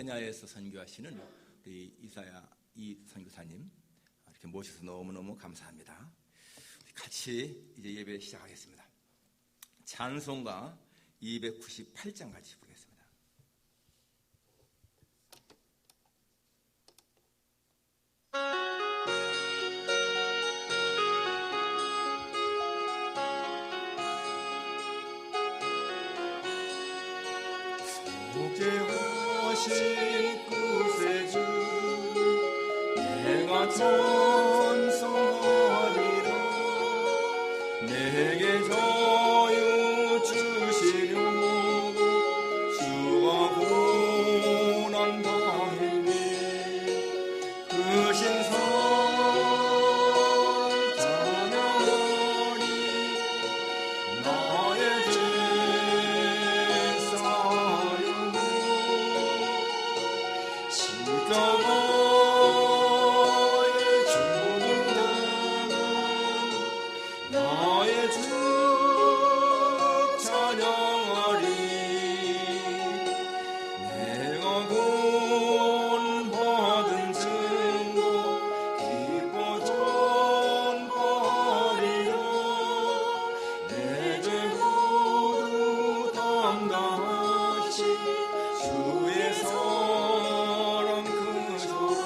케냐에서 선교하시는 우리 이사야 이 선교사님 이렇게 모셔서 너무너무 감사합니다. 같이 이제 예배 시작하겠습니다. 찬송가 298장 같이 부르겠습니다. 속죄하신 구세주 내가 찬송하리라. 내게 자유 주시려고 주가 고난 당했네. 그 신사 찬양하리. 나의 죄 쌓여도 십자가의 죽음 당한 나의 주 찬양하리. 내가 구원받은 증거 기뻐 전파하리라. 내 죄 모두 담당하신 주의 사랑 크셔라.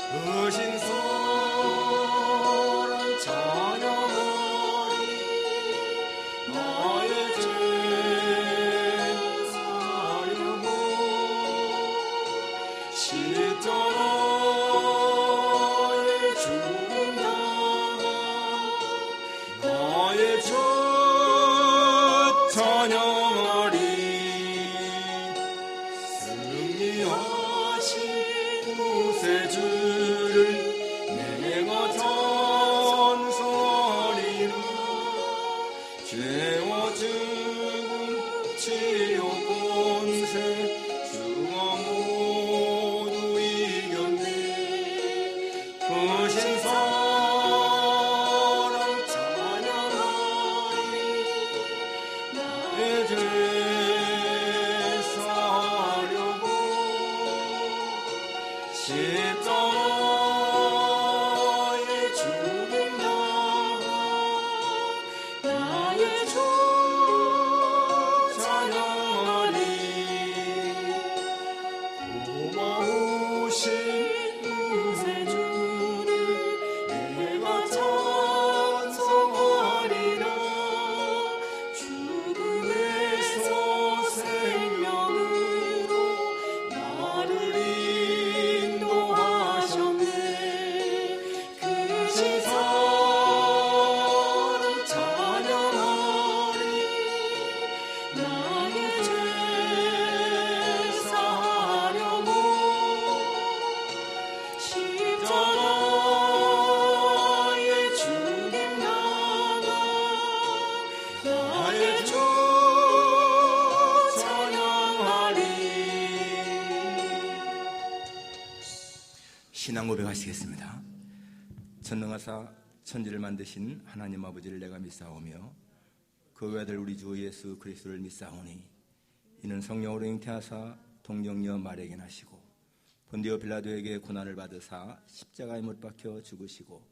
크신 사랑 찬양하리. 나의 죄 쌓여도 십자가의 죽음 당한 나의 주 찬양하리. 승리하신 구세주를 내가 찬송하리라. 죄와 죽음 치욕 권세 주가 모두 이겼네. 크신 사랑 찬양하리. 나의 죄 쌓으려고 십자가의 죽음 당한 나의 주 찬양하리. 고마우신 구세주를 내가 찬송하리라. 죽음에서 생명으로 나를 인도하셨네. 크신 사랑 찬양하리. 나의 죄 쌓으려고 십자가의 죽임 당한 나의 주 찬양하리. 신앙 고백하시겠습니다. 전능하사 천지를 만드신 하나님 아버지를 내가 믿사오며 그 외아들 우리 주 예수 그리스도를 믿사오니 이는 성령으로 잉태하사 동정녀 마리아에게 나시고 본디오 빌라도에게 고난을 받으사 십자가에 못 박혀 죽으시고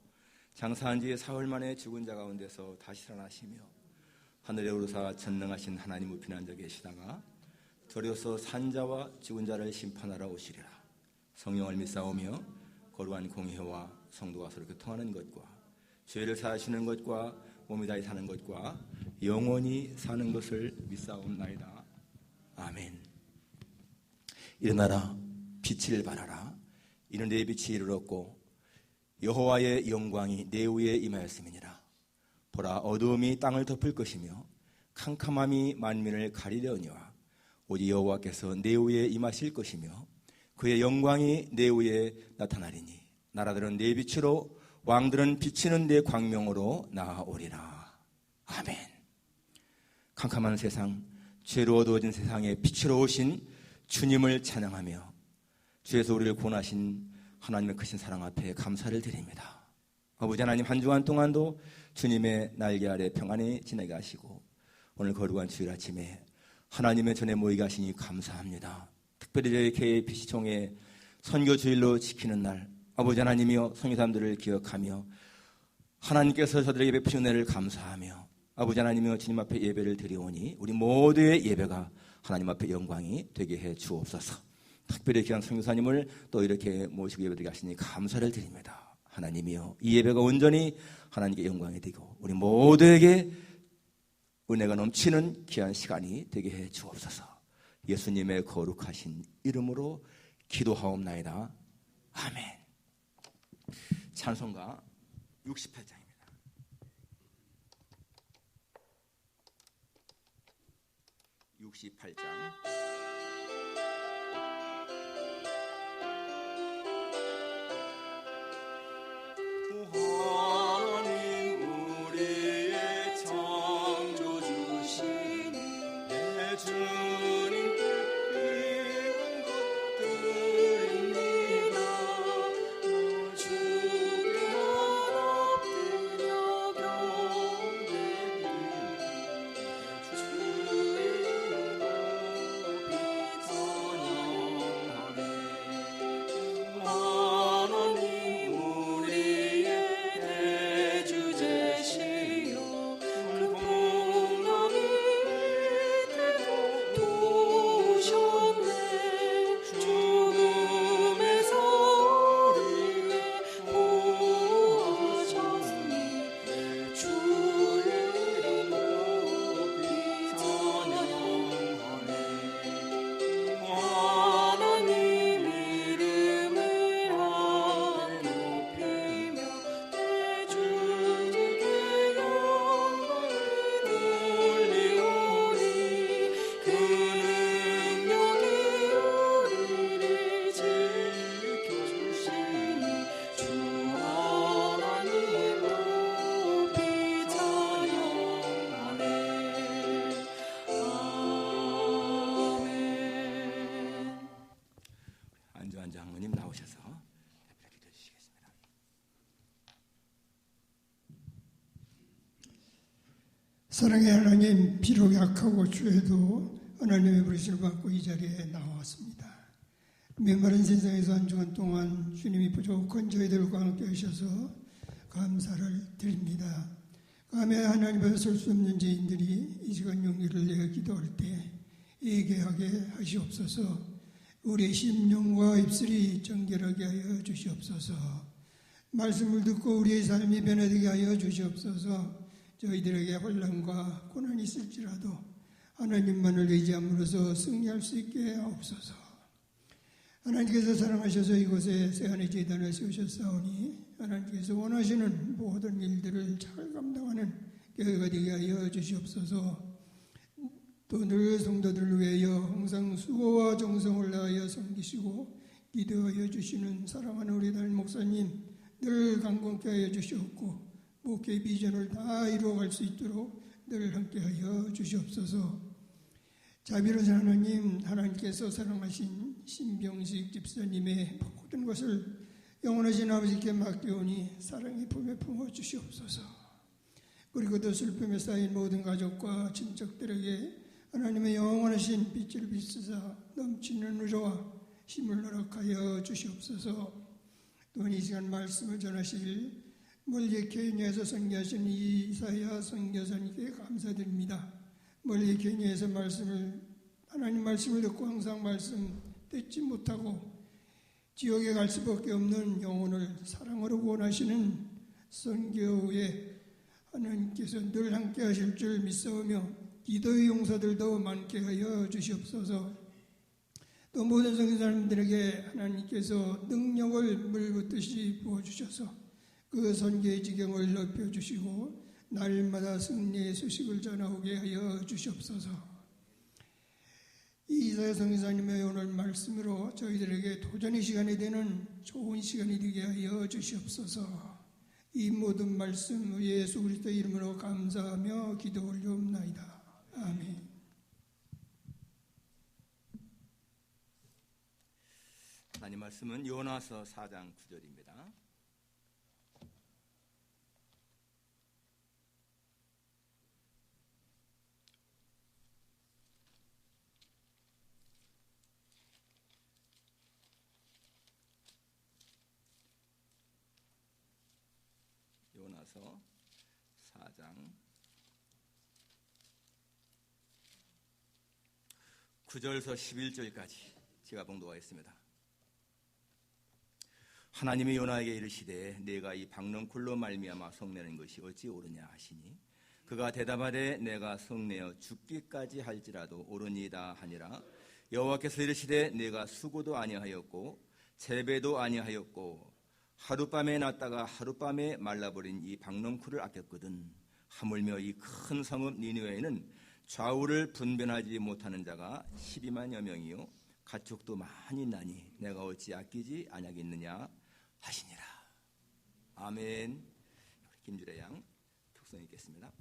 장사한 지 사흘 만에 죽은 자 가운데서 다시 살아나시며 하늘에 오르사 전능하신 하나님 우편 앉아 계시다가 저리로서 산자와 죽은 자를 심판하러 오시리라. 성령을 믿사오며 거룩한 공회와 성도가 서로 교통하는 것과 죄를 사하시는 것과 몸이 다히 사는 것과 영원히 사는 것을 믿사옵나이다. 아멘. 일어나라 빛을 발하라. 이는 내 빛이 이르렀고 여호와의 영광이 내 위에 임하였음이니라. 보라 어두움이 땅을 덮을 것이며 캄캄함이 만민을 가리려니와 오직 여호와께서 내 위에 임하실 것이며 그의 영광이 내 위에 나타나리니 나라들은 내 빛으로 왕들은 비치는 내 광명으로 나아오리라. 아멘. 캄캄한 세상, 죄로 어두워진 세상에 빛으로 오신 주님을 찬양하며 주에서 우리를 구원하신 하나님의 크신 사랑 앞에 감사를 드립니다. 아버지 하나님, 한 주간 동안도 주님의 날개 아래 평안히 지내게 하시고 오늘 거룩한 주일 아침에 하나님의 전에 모이게 하시니 감사합니다. 특별히 저희 KPC 총회 선교 주일로 지키는 날, 아버지 하나님이여 선교사님들을 기억하며 하나님께서 저들에게 베푸신 은혜를 감사하며 아버지 하나님이여 주님 앞에 예배를 드리오니 우리 모두의 예배가 하나님 앞에 영광이 되게 해 주옵소서. 특별히 귀한 선교사님을 또 이렇게 모시고 예배드리게 하시니 감사를 드립니다. 하나님이여 이 예배가 온전히 하나님께 영광이 되고 우리 모두에게 은혜가 넘치는 귀한 시간이 되게 해 주옵소서. 예수님의 거룩하신 이름으로 기도하옵나이다. 아멘. 찬송가 68장입니다. 하나님 우리의 창조주시니 내 주님께 입은 것들입니다. 나 주께만 엎드려 경배드리니 주의 이름 높이 찬양하네. 하나님 우리의 대주제시여 그 풍랑이 도우셨네. 죽음에서 우리를 구하셨으니 주의 이름 높이 찬양하네. 하나님 이름을 하늘 높이며 대주님께 영광을 돌리오니 그 능력이 우리를 지켜주시니 주 하나님 높이 찬양하네. 아멘. 안주한 장로님 나오셔서 대표를 기도해 주시겠습니다. 사랑의 하나님, 비록 약하고 죄도 하나님의 부르심을 받고 이 자리에 나왔습니다. 메마른 세상에서 한 주간 동안 주님이 부족한 저희들과 함께 하셔서 감사를 드립니다. 감히 하나님 앞에 설 수 없는 죄인들이 이 시간 용기를 내어 기도할 때 예개하게 하시옵소서. 우리의 심령과 입술이 정결하게 하여 주시옵소서. 말씀을 듣고 우리의 삶이 변화되게 하여 주시옵소서. 저희들에게 혼란과 고난이 있을지라도 하나님만을 의지함으로써 승리할 수 있게 하옵소서. 하나님께서 사랑하셔서 이곳에 새하늘 제단을 세우셨사오니 하나님께서 원하시는 모든 일들을 잘 감당하는 교회가 되게 하여 주시옵소서. 또 늘 성도들을 위하여 항상 수고와 정성을 다하여 섬기시고 기도하여 주시는 사랑하는 우리 담임 목사님 늘 강건케 하여 주시옵고 목회 비전을 다 이루어갈 수 있도록 늘 함께하여 주시옵소서. 자비로우신 하나님, 하나님께서 사랑하신 신병식 집사님의 모든 것을 영원하신 아버지께 맡겨오니 사랑의 품에 품어 주시옵소서. 그리고 또 슬픔에 쌓인 모든 가족과 친척들에게 하나님의 영원하신 빛을 비추사 넘치는 위로와 힘을 허락하여 주시옵소서. 또한 이 시간 말씀을 전하실 멀리 케냐에서 선교하신 이사야 선교사님께 감사드립니다. 멀리 케냐에서 하나님 말씀을 듣고 항상 말씀 듣지 못하고 지옥에 갈 수밖에 없는 영혼을 사랑으로 구원하시는 선교에 하나님께서 늘 함께 하실 줄 믿사오며 기도의 용사들도 많게 하여 주시옵소서. 또 모든 선교사님들에게 하나님께서 능력을 물붓듯이 부어주셔서 그 선교의 지경을 넓혀주시고 날마다 승리의 소식을 전하오게 하여 주시옵소서. 이사야 선교사님의 오늘 말씀으로 저희들에게 도전의 시간이 되는 좋은 시간이 되게 하여 주시옵소서. 이 모든 말씀 예수 그리스도의 이름으로 감사하며 기도 올려옵나이다. 아멘. 하나님 말씀은 요나서 4장 9절입니다. 로마서 4장 9절에서 11절까지 제가 봉독하겠습니다. 하나님이 요나에게 이르시되 내가 이 박넝쿨로 말미암아 성내는 것이 어찌 옳으냐 하시니 그가 대답하되 내가 성내어 죽기까지 할지라도 옳으니이다 하니라. 여호와께서 이르시되 내가 수고도 아니하였고 재배도 아니하였고 하룻밤에 났다가 하룻밤에 말라버린 이 박넝쿨을 아꼈거든. 하물며 이 큰 성읍 니느웨에는 좌우를 분변하지 못하는 자가 12만여 명이요 가축도 많이 있나니 내가 어찌 아끼지 아니하겠느냐 하시니라. 아멘. 김주래 양 특성 읽겠습니다.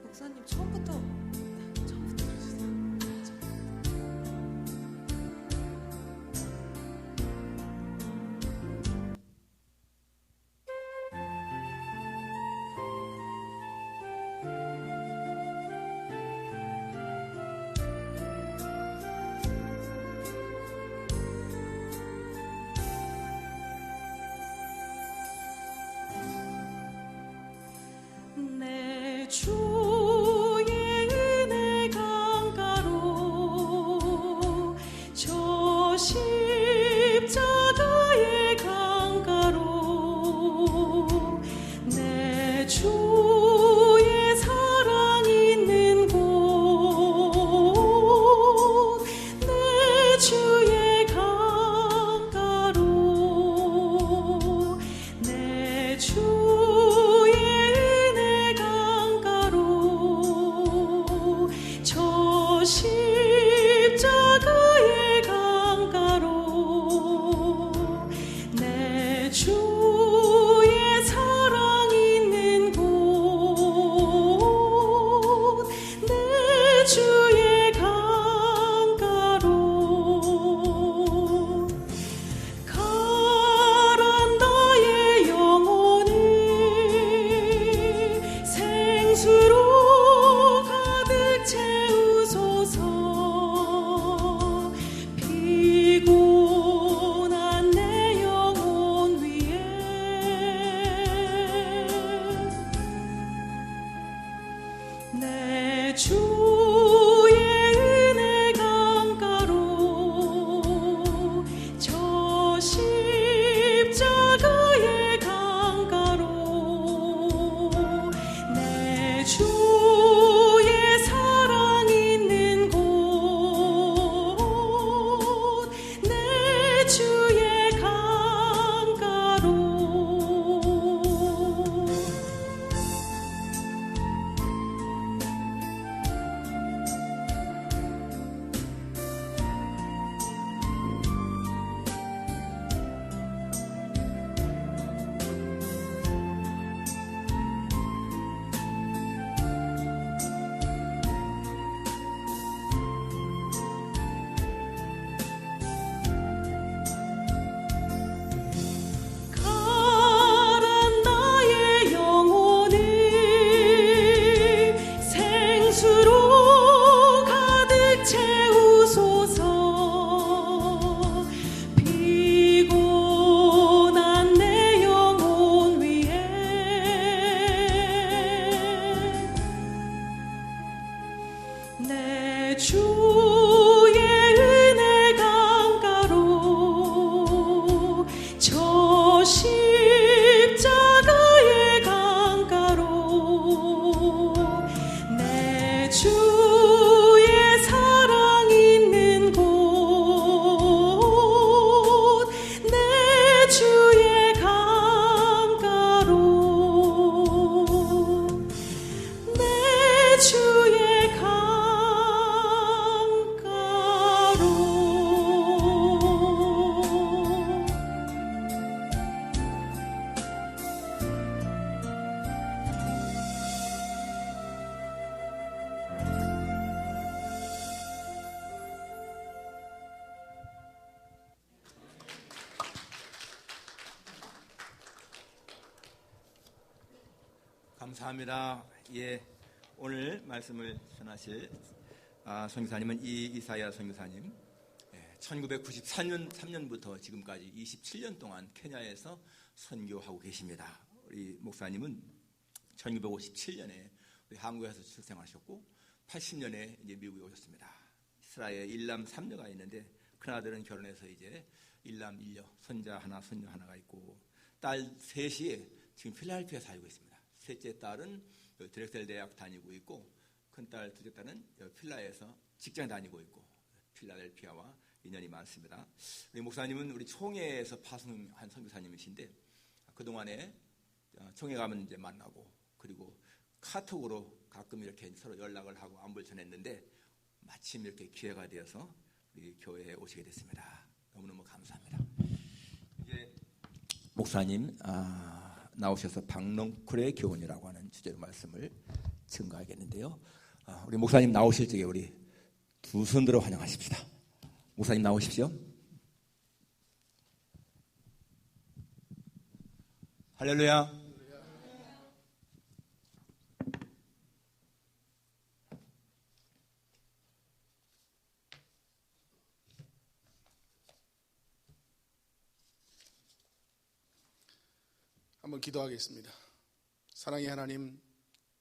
목사님 처음부터 해주세요. 내 주의 은혜 강가로 저 십자가의 강가로 내 주의 사랑 있는 곳 내 주의 강가로 내 주의 은혜 강가로 저 십자가의 강가로 내 주의 사랑 있는 곳 내 주의 강가로 가란 나의 영혼을 생수로 가득 채우소서. 피곤한 내 영혼 위에 내 주의 은혜 강가로 저 십자가의 강가로 내 주의 사랑 있는 곳 내 주의 강가로 가란 나의 영혼을 생수로 가득 채우소서. 피곤한 내 영혼 위에 내 주의 은혜 강가로 저 십자가의 강가로 내 주의 사랑 있는 곳 내 주의 강가로 내 주의 강가로 감사합니다. 예, 오늘 말씀을 전하실 선교사님은 이사야 선교사님. 1994년부터 지금까지 27년 동안 케냐에서 선교하고 계십니다. 우리 목사님은 1957년에 우리 한국에서 출생하셨고 80년에 이제 미국에 오셨습니다. 이스라엘 일남 3녀가 있는데 큰아들은 결혼해서 이제 일남 1녀, 손자 하나, 손녀 하나가 있고 딸 셋이 지금 필라델피아에 살고 있습니다. 셋째 딸은 드렉셀 대학 다니고 있고 큰딸, 둘째 딸은 필라에서 직장 다니고 있고 필라델피아와 인연이 많습니다. 우리 목사님은 우리 총회에서 파송한 선교사님이신데 그동안에 총회 가면 이제 만나고 그리고 카톡으로 가끔 이렇게 서로 연락을 하고 안부를 전했는데 마침 이렇게 기회가 되어서 우리 교회에 오시게 됐습니다. 너무너무 감사합니다. 이제 목사님 나오셔서 박넝쿨의 교훈이라고 하는 주제로 말씀을 증거하겠는데요. 우리 목사님 나오실 적에 우리 두 손 들어 환영하십시다. 목사님 나오십시오. 할렐루야. 한번 기도하겠습니다. 사랑의 하나님,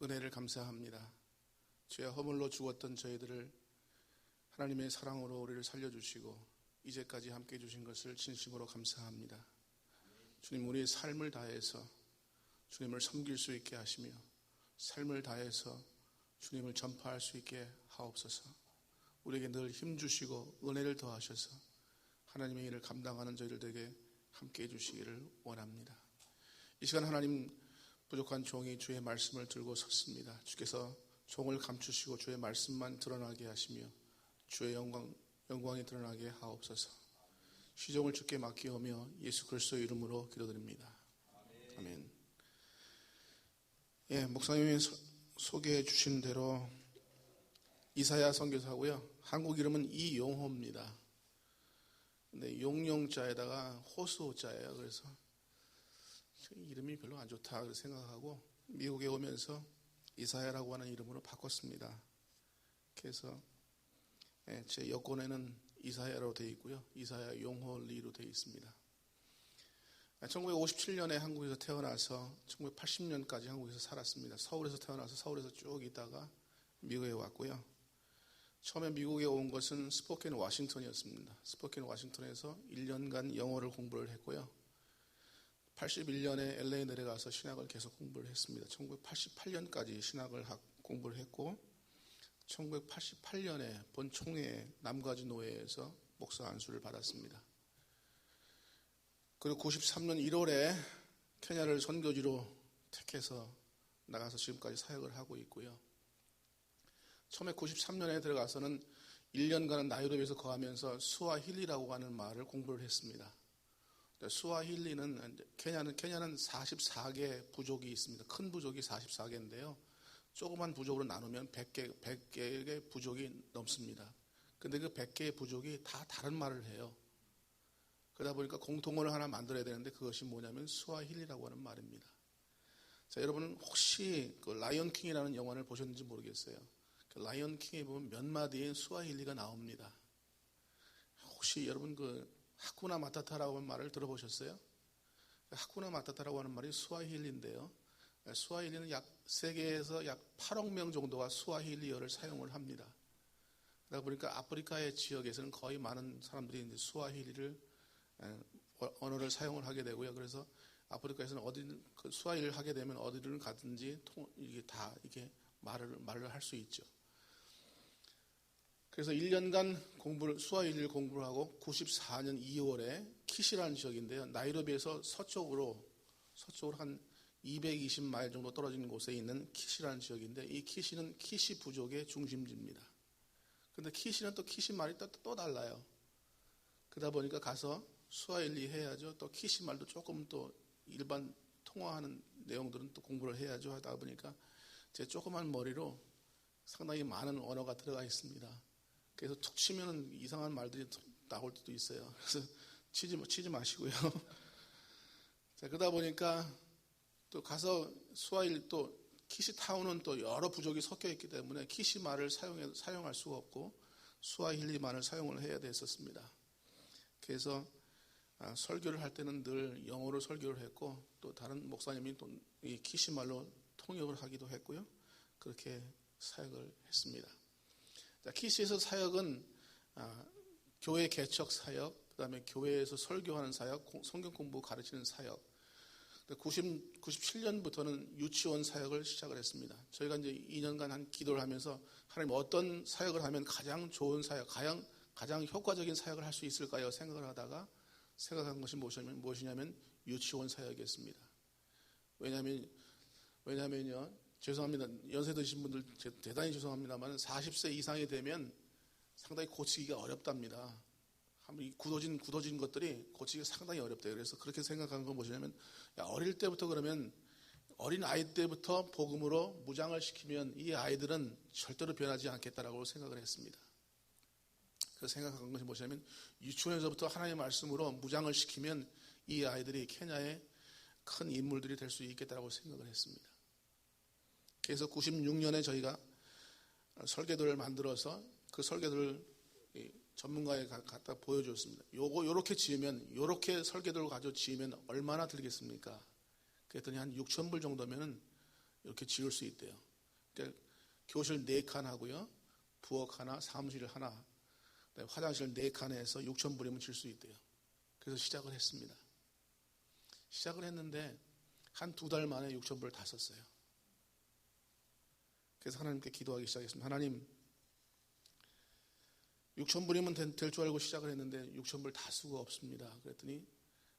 은혜를 감사합니다. 죄 허물로 죽었던 저희들을 하나님의 사랑으로 우리를 살려주시고 이제까지 함께 해주신 것을 진심으로 감사합니다. 주님, 우리의 삶을 다해서 주님을 섬길 수 있게 하시며 삶을 다해서 주님을 전파할 수 있게 하옵소서. 우리에게 늘 힘주시고 은혜를 더하셔서 하나님의 일을 감당하는 저희들 되게 함께 해주시기를 원합니다. 이 시간 하나님, 부족한 종이 주의 말씀을 들고 섰습니다. 주께서 종을 감추시고 주의 말씀만 드러나게 하시며 주의 영광이 드러나게 하옵소서. 시종을 주께 맡기오며 예수 그리스도의 이름으로 기도드립니다. 아멘. 예, 목사님이 소개해 주신 대로 이사야 선교사고요. 한국 이름은 이용호입니다. 근데 용용자에다가 호수호자예요. 그래서 이름이 별로 안 좋다 생각하고 미국에 오면서 이사야라고 하는 이름으로 바꿨습니다. 그래서 제 여권에는 이사야로 되어 있고요. 이사야 용호리로 되어 있습니다. 1957년에 한국에서 태어나서 1980년까지 한국에서 살았습니다. 서울에서 태어나서 서울에서 쭉 있다가 미국에 왔고요. 처음에 미국에 온 것은 스포켄 워싱턴이었습니다. 스포켄 워싱턴에서 1년간 영어를 공부를 했고요. 81년에 LA 내려가서 신학을 계속 공부를 했습니다. 1988년까지 신학을 공부를 했고 1988년에 본총회 남가주 노회에서 목사 안수를 받았습니다. 그리고 93년 1월에 케냐를 선교지로 택해서 나가서 지금까지 사역을 하고 있고요. 처음에 93년에 들어가서는 1년간은 나이로비에서 거하면서 스와힐리라고 하는 말을 공부를 했습니다. 스와힐리는 케냐는 44개 부족이 있습니다. 큰 부족이 44개인데요. 조그만 부족으로 나누면 100개의 부족이 넘습니다. 근데 그 100개의 부족이 다 다른 말을 해요. 그러다 보니까 공통어를 하나 만들어야 되는데 그것이 뭐냐면 스와힐리라고 하는 말입니다. 자, 여러분은 혹시 그 라이언 킹이라는 영화를 보셨는지 모르겠어요. 그 라이언 킹에 보면 몇 마디의 스와힐리가 나옵니다. 혹시 여러분 그 하쿠나 마타타라고 하는 말을 들어보셨어요? 하쿠나 마타타라고 하는 말이 스와힐리인데요. 스와힐리는 세계에서 약 8억 명 정도가 스와힐리어를 사용을 합니다. 그러다 보니까 아프리카의 지역에서는 거의 많은 사람들이 이제 스와힐리를 언어를 사용을 하게 되고요. 그래서 아프리카에서는 그 스와힐리를 하게 되면 어디를 가든지 이게 다 이게 말을 할 수 있죠. 그래서 1년간 스와힐리를 공부를 하고 94년 2월에 키시라는 지역인데요. 나이로비에서 서쪽으로 한 220마일 정도 떨어진 곳에 있는 키시라는 지역인데 이 키시는 키시 부족의 중심지입니다. 근데 키시는 또 키시 말이 또 달라요. 그러다 보니까 가서 스와힐리 해야죠. 또 키시 말도 조금 또 일반 통화하는 내용들은 또 공부를 해야죠. 하다 보니까 제 조그만 머리로 상당히 많은 언어가 들어가 있습니다. 그래서 툭 치면 이상한 말들이 나올 때도 있어요. 그래서 치지 마시고요. 자, 그러다 보니까 또 가서 스와힐리 또 키시타운은 또 여러 부족이 섞여 있기 때문에 키시말을 사용할 수가 없고 수아힐리만을 사용을 해야 됐었습니다. 그래서 설교를 할 때는 늘 영어로 설교를 했고 또 다른 목사님이 또 이 키시말로 통역을 하기도 했고요. 그렇게 사역을 했습니다. 자, 키시에서 사역은 교회 개척 사역, 그 다음에 교회에서 설교하는 사역, 성경 공부 가르치는 사역. 97년부터는 유치원 사역을 시작을 했습니다. 저희가 이제 2년간 한 기도를 하면서 하나님 어떤 사역을 하면 가장 좋은 사역, 가장 효과적인 사역을 할 수 있을까요? 생각을 하다가 생각한 것이 무엇이냐면 유치원 사역이었습니다. 왜냐면요, 죄송합니다. 연세 드신 분들 대단히 죄송합니다만 40세 이상이 되면 상당히 고치기가 어렵답니다. 굳어진 것들이 고치기가 상당히 어렵대요. 그래서 그렇게 생각한 건 무엇이냐면 어릴 때부터 그러면 어린 아이 때부터 복음으로 무장을 시키면 이 아이들은 절대로 변하지 않겠다라고 생각을 했습니다. 그래서 생각한 것이 무엇이냐면 유치원에서부터 하나님의 말씀으로 무장을 시키면 이 아이들이 케냐의 큰 인물들이 될 수 있겠다라고 생각을 했습니다. 그래서 96년에 저희가 설계도를 만들어서 그 설계도를 전문가에 갖다 보여줬습니다. 요렇게 지으면, 요렇게 설계도를 가지고 지으면 얼마나 들겠습니까? 그랬더니 한 6,000불 정도면은 이렇게 지을 수 있대요. 그러니까 교실 4칸 하고요, 부엌 하나, 사무실 하나, 화장실 4칸 해서 6,000불이면 질 수 있대요. 그래서 시작을 했습니다. 시작을 했는데 한 2달 만에 6,000불을 다 썼어요. 그래서 하나님께 기도하기 시작했습니다. 하나님, 6,000불이면 될 줄 알고 시작을 했는데 6,000불 다 수가 없습니다. 그랬더니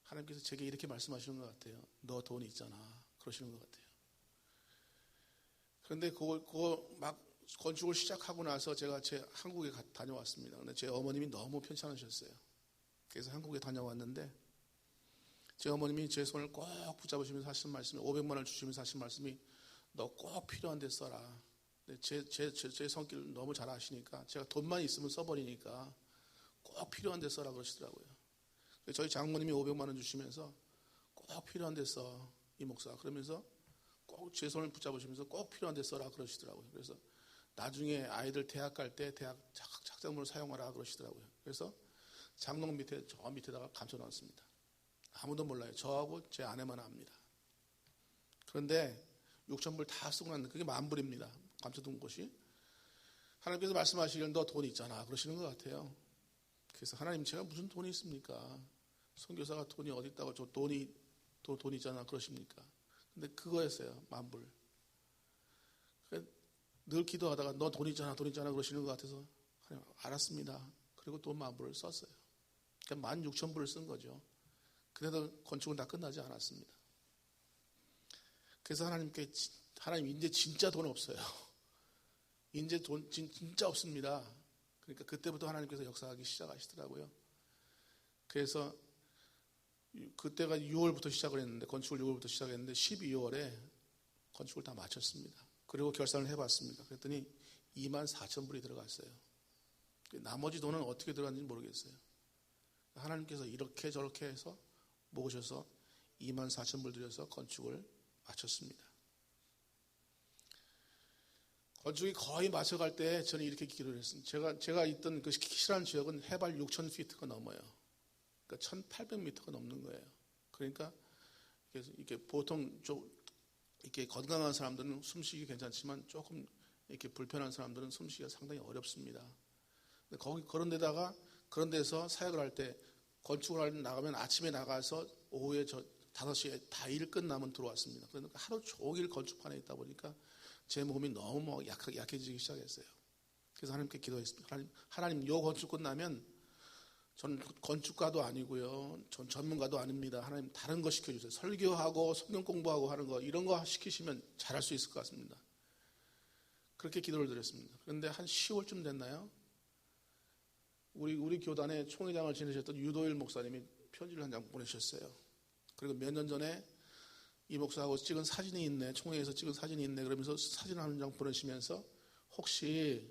하나님께서 제게 이렇게 말씀하시는 것 같아요. 너 돈 있잖아. 그러시는 것 같아요. 그런데 그거 막 건축을 시작하고 나서 제가 한국에 다녀왔습니다. 근데 제 어머님이 너무 편찮으셨어요. 그래서 한국에 다녀왔는데 제 어머님이 제 손을 꼭 붙잡으시면서 하신 말씀이 500만 원을 주시면서 하신 말씀이 너 꼭 필요한 데 써라. 제 성격을 너무 잘 아시니까 제가 돈만 있으면 써버리니까 꼭 필요한 데 써라 그러시더라고요. 저희 장모님이 500만 원 주시면서 꼭 필요한 데 써, 이 목사. 그러면서 꼭 제 손을 붙잡으시면서 꼭 필요한 데 써라 그러시더라고요. 그래서 나중에 아이들 대학 갈 때 대학 학자금으로 사용하라 그러시더라고요. 그래서 장롱 밑에 저 밑에다가 감춰놨습니다. 아무도 몰라요. 저하고 제 아내만 압니다. 그런데 6,000불 다 쓰고 났는데 그게 10,000불입니다. 감춰둔 곳이. 하나님께서 말씀하시기를 너 돈 있잖아 그러시는 것 같아요. 그래서 하나님 제가 무슨 돈이 있습니까? 선교사가 돈이 어디 있다고 저 돈 있잖아 그러십니까? 근데 그거였어요. 10,000불. 늘 기도하다가 너 돈 있잖아 그러시는 것 같아서 하나님 알았습니다. 그리고 또 10,000불을 썼어요. 그러니까 16,000불을 쓴 거죠. 그래도 건축은 다 끝나지 않았습니다. 그래서 하나님께 하나님 이제 진짜 돈 없어요. 이제 돈 진짜 없습니다. 그러니까 그때부터 하나님께서 역사하기 시작하시더라고요. 그래서 그때가 6월부터 시작을 했는데 건축을 6월부터 시작했는데 12월에 건축을 다 마쳤습니다. 그리고 결산을 해봤습니다. 그랬더니 24,000불이 들어갔어요. 나머지 돈은 어떻게 들어갔는지 모르겠어요. 하나님께서 이렇게 저렇게 해서 모으셔서 24,000불 들여서 건축을 마쳤습니다. 건축이 거의 마쳐갈 때 저는 이렇게 기도를 했습니다. 제가 있던 그 키시라는 지역은 해발 6,000피트가 넘어요. 그러니까 1,800m가 넘는 거예요. 그러니까 이렇게 보통 이렇게 건강한 사람들은 숨쉬기 괜찮지만 조금 이렇게 불편한 사람들은 숨쉬기가 상당히 어렵습니다. 그런 데서 사역을 할 때 건축을 나가면 아침에 나가서 오후에 5시에 다 일 끝나면 들어왔습니다. 그러니까 하루 종일 건축판에 있다 보니까 제 몸이 너무 약해지기 시작했어요. 그래서 하나님께 기도했습니다. 하나님 요 건축 끝나면 전 건축가도 아니고요. 전 전문가도 아닙니다. 하나님 다른 거 시켜주세요. 설교하고 성경 공부하고 하는 거 이런 거 시키시면 잘할 수 있을 것 같습니다. 그렇게 기도를 드렸습니다. 그런데 한 10월쯤 됐나요? 우리 교단의 총회장을 지내셨던 유도일 목사님이 편지를 한 장 보내셨어요. 그리고 몇 년 전에 이 목사하고 찍은 사진이 있네, 총회에서 찍은 사진이 있네 그러면서 사진 한 장 보내시면서 혹시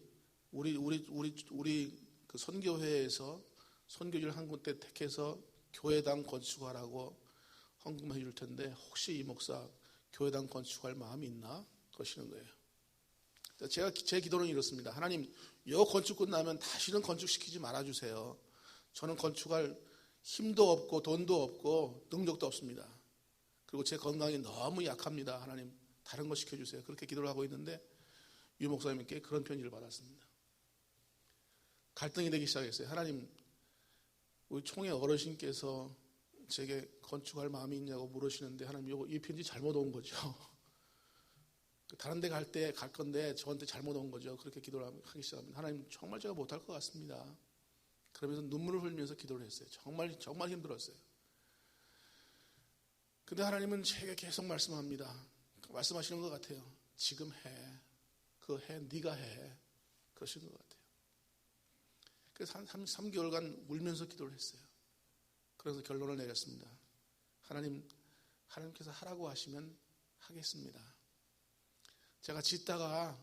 우리 그 선교회에서 선교지를 한 군데 택해서 교회당 건축하라고 헌금해 줄 텐데 혹시 이 목사 교회당 건축할 마음이 있나? 그러시는 거예요. 제 기도는 이렇습니다. 하나님, 요 건축 끝나면 다시는 건축시키지 말아주세요. 저는 건축할 힘도 없고 돈도 없고 능력도 없습니다. 그리고 제 건강이 너무 약합니다. 하나님, 다른 거 시켜주세요. 그렇게 기도를 하고 있는데 유 목사님께 그런 편지를 받았습니다. 갈등이 되기 시작했어요. 하나님, 우리 총회 어르신께서 제게 건축할 마음이 있냐고 물으시는데 하나님, 이 편지 잘못 온 거죠. 다른 데 갈 때 갈 건데 저한테 잘못 온 거죠. 그렇게 기도를 하기 시작합니다. 하나님, 정말 제가 못할 것 같습니다. 그러면서 눈물을 흘리면서 기도를 했어요. 정말 힘들었어요. 근데 하나님은 제게 계속 말씀합니다. 말씀하시는 것 같아요. 지금 해. 네가 해. 그러시는 것 같아요. 그래서 한 3개월간 울면서 기도를 했어요. 그래서 결론을 내렸습니다. 하나님께서 하라고 하시면 하겠습니다. 제가 짓다가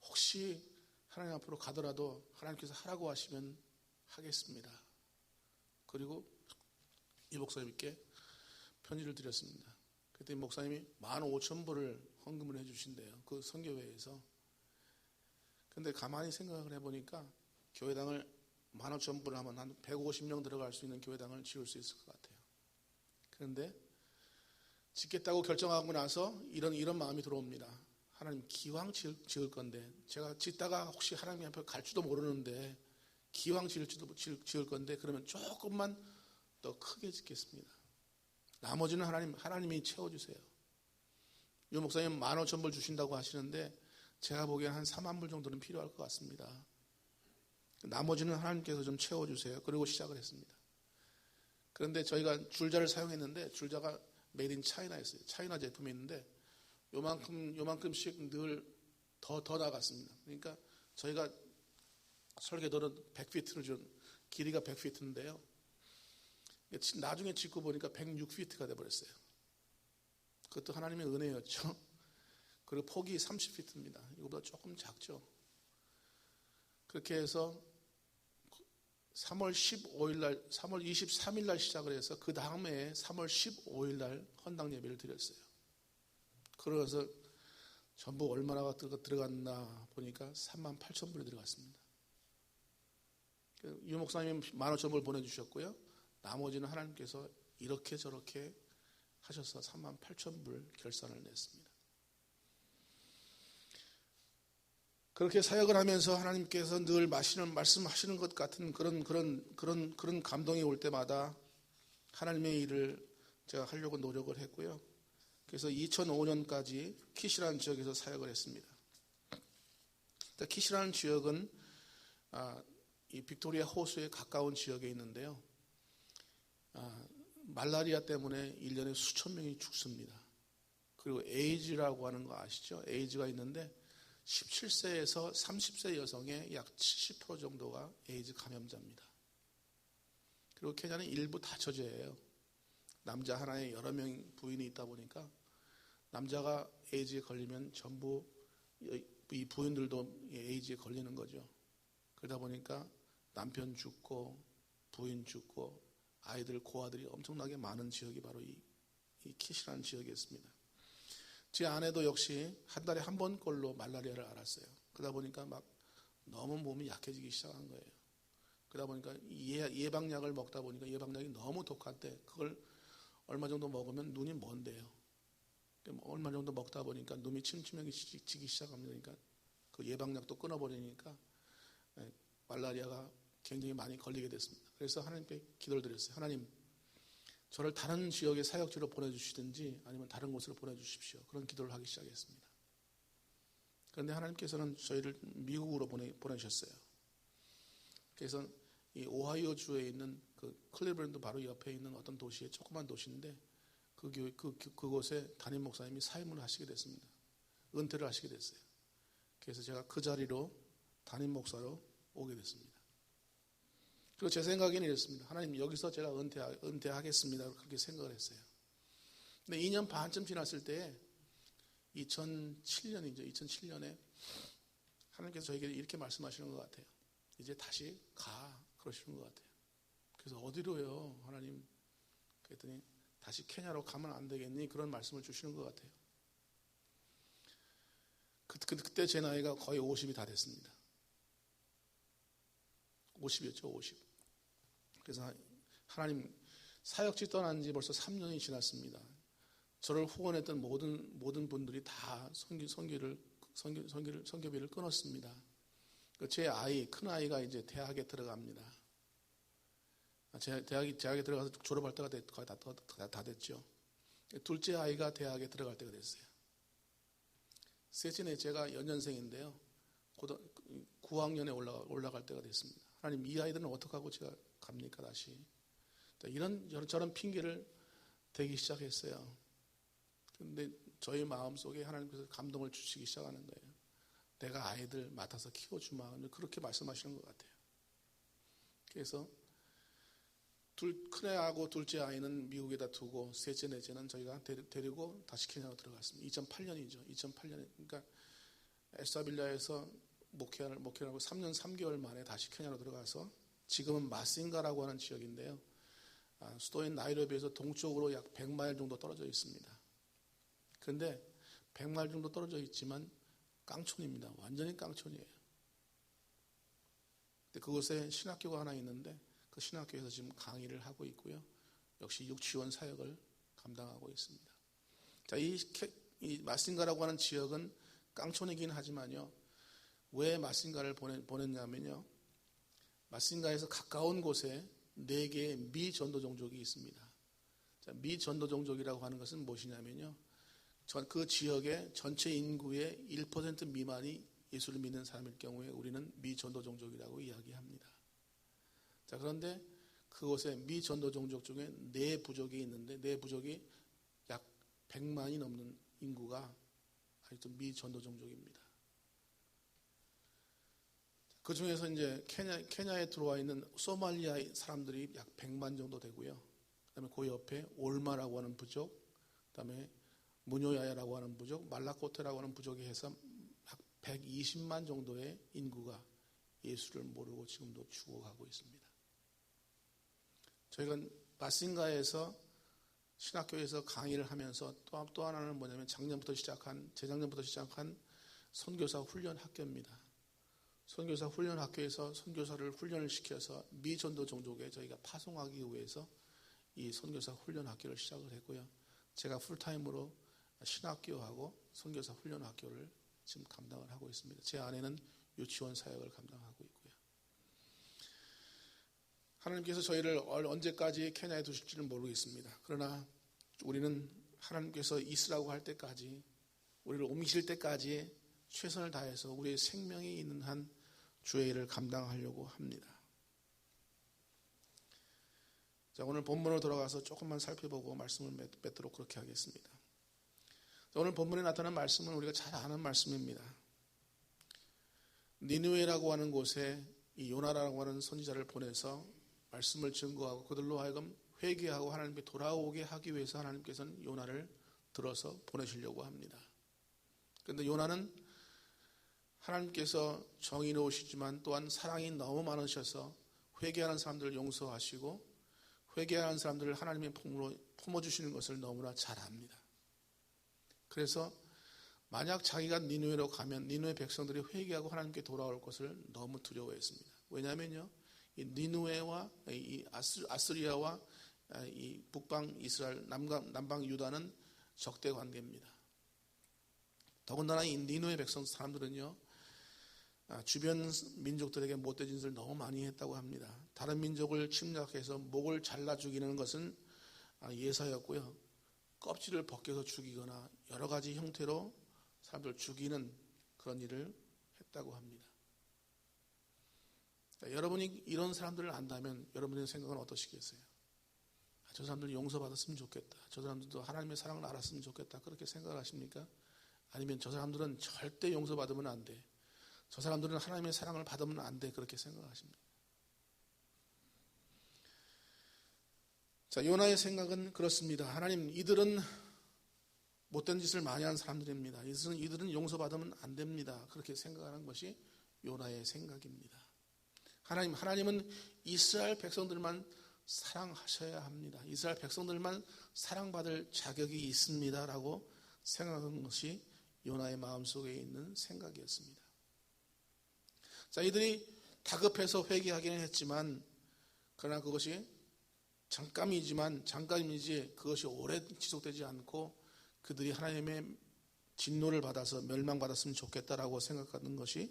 혹시 하나님 앞으로 가더라도 하나님께서 하라고 하시면 하겠습니다. 그리고 이 목사님께 편지를 드렸습니다. 그때 목사님이 15,000불을 헌금을 해주신대요. 그 선교회에서. 근데 가만히 생각을 해보니까 교회당을 15,000불을 하면 한 150명 들어갈 수 있는 교회당을 지을 수 있을 것 같아요. 그런데 짓겠다고 결정하고 나서 이런 마음이 들어옵니다. 하나님, 기왕 지을 건데 제가 짓다가 혹시 하나님 앞에 갈지도 모르는데 기왕 지을 건데 그러면 조금만 더 크게 짓겠습니다. 나머지는 하나님이 채워주세요. 유 목사님 15,000불 주신다고 하시는데 제가 보기엔 한 4만 불 정도는 필요할 것 같습니다. 나머지는 하나님께서 좀 채워주세요. 그리고 시작을 했습니다. 그런데 저희가 줄자를 사용했는데 줄자가 메이드 인 차이나였어요. 차이나 제품이 있는데 요만큼씩 늘 더 나갔습니다. 그러니까 저희가 설계도는 100피트를 준 길이가 100피트인데요. 나중에 짓고 보니까 106피트가 돼버렸어요. 그것도 하나님의 은혜였죠. 그리고 폭이 30피트입니다. 이거보다 조금 작죠. 그렇게 해서 3월 23일 날 시작을 해서 그 다음에 3월 15일 날 헌당 예배를 드렸어요. 그래서 전부 얼마나 들어갔나 보니까 38,000불이 들어갔습니다. 유 목사님이 15,000불 보내주셨고요. 나머지는 하나님께서 이렇게 저렇게 하셔서 38,000불 결산을 냈습니다. 그렇게 사역을 하면서 하나님께서 늘 말씀하시는 것 같은 그런 감동이 올 때마다 하나님의 일을 제가 하려고 노력을 했고요. 그래서 2005년까지 키시라는 지역에서 사역을 했습니다. 키시라는 지역은 이 빅토리아 호수에 가까운 지역에 있는데요. 말라리아 때문에 1년에 수천 명이 죽습니다. 그리고 에이즈라고 하는 거 아시죠? 에이즈가 있는데 17세에서 30세 여성의 약 70% 정도가 에이즈 감염자입니다. 그리고 케냐는 일부 다처제예요. 남자 하나에 여러 명 부인이 있다 보니까 남자가 에이즈에 걸리면 전부 이 부인들도 에이즈에 걸리는 거죠. 그러다 보니까 남편 죽고 부인 죽고 아이들 고아들이 엄청나게 많은 지역이 바로 이 키시라는 지역이었습니다. 제 아내도 역시 한 달에 한 번꼴로 말라리아를 앓았어요. 그러다 보니까 막 너무 몸이 약해지기 시작한 거예요. 그러다 보니까 예방약을 먹다 보니까 예방약이 너무 독한데 그걸 얼마 정도 먹으면 눈이 먼데요. 얼마 정도 먹다 보니까 눈이 침침해지기 시작합니다. 그러니까 그 예방약도 끊어버리니까 말라리아가 굉장히 많이 걸리게 됐습니다. 그래서 하나님께 기도를 드렸어요. 하나님, 저를 다른 지역의 사역지로 보내주시든지 아니면 다른 곳으로 보내주십시오. 그런 기도를 하기 시작했습니다. 그런데 하나님께서는 저희를 미국으로 보내셨어요. 그래서 이 오하이오 주에 있는 그 클리브랜드 바로 옆에 있는 어떤 도시에 조그만 도시인데 그곳에 담임 목사님이 사임을 하시게 됐습니다. 은퇴를 하시게 됐어요. 그래서 제가 그 자리로 담임 목사로 오게 됐습니다. 그리고 제 생각에는 이랬습니다. 하나님, 여기서 제가 은퇴하겠습니다. 그렇게 생각을 했어요. 근데 2년 반쯤 지났을 때 2007년이죠. 2007년에 하나님께서 저에게 이렇게 말씀하시는 것 같아요. 이제 다시 가. 그러시는 것 같아요. 그래서 어디로요? 하나님. 그랬더니 다시 케냐로 가면 안 되겠니? 그런 말씀을 주시는 것 같아요. 그때 제 나이가 거의 50이 다 됐습니다. 50이었죠, 50. 그래서 하나님 사역지 떠난 지 벌써 3년이 지났습니다. 저를 후원했던 모든 분들이 다 선교비를 끊었습니다. 제 큰 아이가 이제 대학에 들어갑니다. 대학에 들어가서 졸업할 때가 거의 다 됐죠. 둘째 아이가 대학에 들어갈 때가 됐어요. 셋째, 넷째가 연년생인데요. 9학년에 올라갈 때가 됐습니다. 하나님, 이 아이들은 어떻게 하고 제가 갑니까, 다시? 이런 저런 핑계를 대기 시작했어요. 그런데 저희 마음속에 하나님께서 감동을 주시기 시작하는 거예요. 내가 아이들 맡아서 키워주마. 그렇게 말씀하시는 것 같아요. 그래서 큰애하고 둘째 아이는 미국에다 두고 셋째, 넷째는 저희가 데리고 다시 케냐로 들어갔습니다. 2008년이죠. 2008년에. 그러니까 엘사빌라에서 목회를 하고 3년 3개월 만에 다시 케냐로 들어가서 지금은 마싱가라고 하는 지역인데요. 수도인 나이로비에서 동쪽으로 약 100마일 정도 떨어져 있습니다. 그런데 100마일 정도 떨어져 있지만 깡촌입니다. 완전히 깡촌이에요. 근데 그곳에 신학교가 하나 있는데 그 신학교에서 지금 강의를 하고 있고요. 역시 유치원 사역을 감당하고 있습니다. 자, 이 마싱가라고 하는 지역은 깡촌이긴 하지만요. 왜 마싱가를 보냈냐면요. 마싱가에서 가까운 곳에 4개의 미전도 종족이 있습니다. 자, 미전도 종족이라고 하는 것은 무엇이냐면요. 그 지역의 전체 인구의 1% 미만이 예수를 믿는 사람일 경우에 우리는 미전도 종족이라고 이야기합니다. 자, 그런데 그곳에 미전도 종족 중에 4부족이 있는데 4부족이 약 100만이 넘는 인구가 아직도 미전도 종족입니다. 그 중에서 이제 케냐에 들어와 있는 소말리아 사람들이 약 100만 정도 되고요. 그 다음에 그 옆에 올마라고 하는 부족, 그 다음에 무뇨야야라고 하는 부족, 말라코테라고 하는 부족이 해서 약 120만 정도의 인구가 예수를 모르고 지금도 죽어가고 있습니다. 저희가 마싱가에서 신학교에서 강의를 하면서 또 하나는 뭐냐면 재작년부터 시작한 선교사 훈련 학교입니다. 선교사 훈련 학교에서 선교사를 훈련을 시켜서 미전도 종족에 저희가 파송하기 위해서 이 선교사 훈련 학교를 시작을 했고요. 제가 풀타임으로 신학교하고 선교사 훈련 학교를 지금 감당을 하고 있습니다. 제 아내는 유치원 사역을 감당하고 있고요. 하나님께서 저희를 언제까지 케냐에 두실지는 모르겠습니다. 그러나 우리는 하나님께서 있으라고 할 때까지, 우리를 옮기실 때까지 최선을 다해서 우리의 생명이 있는 한 주의 일을 감당하려고 합니다. 자, 오늘 본문으로 돌아가서 조금만 살펴보고 말씀을 맺도록 그렇게 하겠습니다. 자, 오늘 본문에 나타난 말씀은 우리가 잘 아는 말씀입니다. 니느웨라고 하는 곳에 이 요나라고 하는 선지자를 보내서 말씀을 증거하고 그들로 하여금 회개하고 하나님께 돌아오게 하기 위해서 하나님께서는 요나를 들어서 보내시려고 합니다. 그런데 요나는 하나님께서 정의로우시지만 또한 사랑이 너무 많으셔서 회개하는 사람들을 용서하시고 회개하는 사람들을 하나님의 품으로 품어주시는 것을 너무나 잘 압니다. 그래서 만약 자기가 니느웨로 가면 니느웨 백성들이 회개하고 하나님께 돌아올 것을 너무 두려워했습니다. 왜냐하면요, 이 니느웨와 이 아스리아와 이 북방 이스라엘, 남방 유다는 적대 관계입니다. 더군다나 이 니느웨 백성 사람들은요, 주변 민족들에게 못된 짓을 너무 많이 했다고 합니다. 다른 민족을 침략해서 목을 잘라 죽이는 것은 예사였고요. 껍질을 벗겨서 죽이거나 여러 가지 형태로 사람들을 죽이는 그런 일을 했다고 합니다. 여러분이 이런 사람들을 안다면 여러분의 생각은 어떠시겠어요? 저 사람들 용서받았으면 좋겠다. 저 사람들도 하나님의 사랑을 알았으면 좋겠다. 그렇게 생각하십니까? 아니면 저 사람들은 절대 용서받으면 안 돼. 저 사람들은 하나님의 사랑을 받으면 안 돼. 그렇게 생각하십니다. 자, 요나의 생각은 그렇습니다. 하나님, 이들은 못된 짓을 많이 한 사람들입니다. 이들은 용서받으면 안 됩니다. 그렇게 생각하는 것이 요나의 생각입니다. 하나님은 이스라엘 백성들만 사랑하셔야 합니다. 이스라엘 백성들만 사랑받을 자격이 있습니다라고 생각하는 것이 요나의 마음속에 있는 생각이었습니다. 자, 이들이 다급해서 회개하기는 했지만 그러나 그것이 잠깐이지 그것이 오래 지속되지 않고 그들이 하나님의 진노를 받아서 멸망받았으면 좋겠다라고 생각하는 것이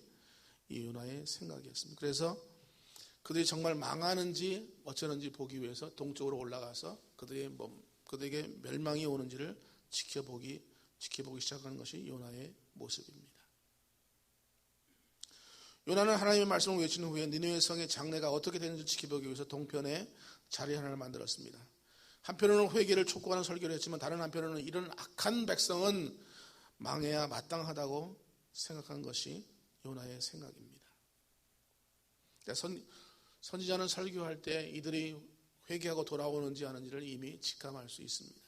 이 요나의 생각이었습니다. 그래서 그들이 정말 망하는지 어쩌는지 보기 위해서 동쪽으로 올라가서 그들에게 멸망이 오는지를 지켜보기 시작하는 것이 요나의 모습입니다. 요나는 하나님의 말씀을 외친 후에 니느웨 성의 장래가 어떻게 되는지 지켜보기 위해서 동편에 자리 하나를 만들었습니다. 한편으로는 회개를 촉구하는 설교를 했지만 다른 한편으로는 이런 악한 백성은 망해야 마땅하다고 생각한 것이 요나의 생각입니다. 선지자는 설교할 때 이들이 회개하고 돌아오는지 아닌지를 이미 직감할 수 있습니다.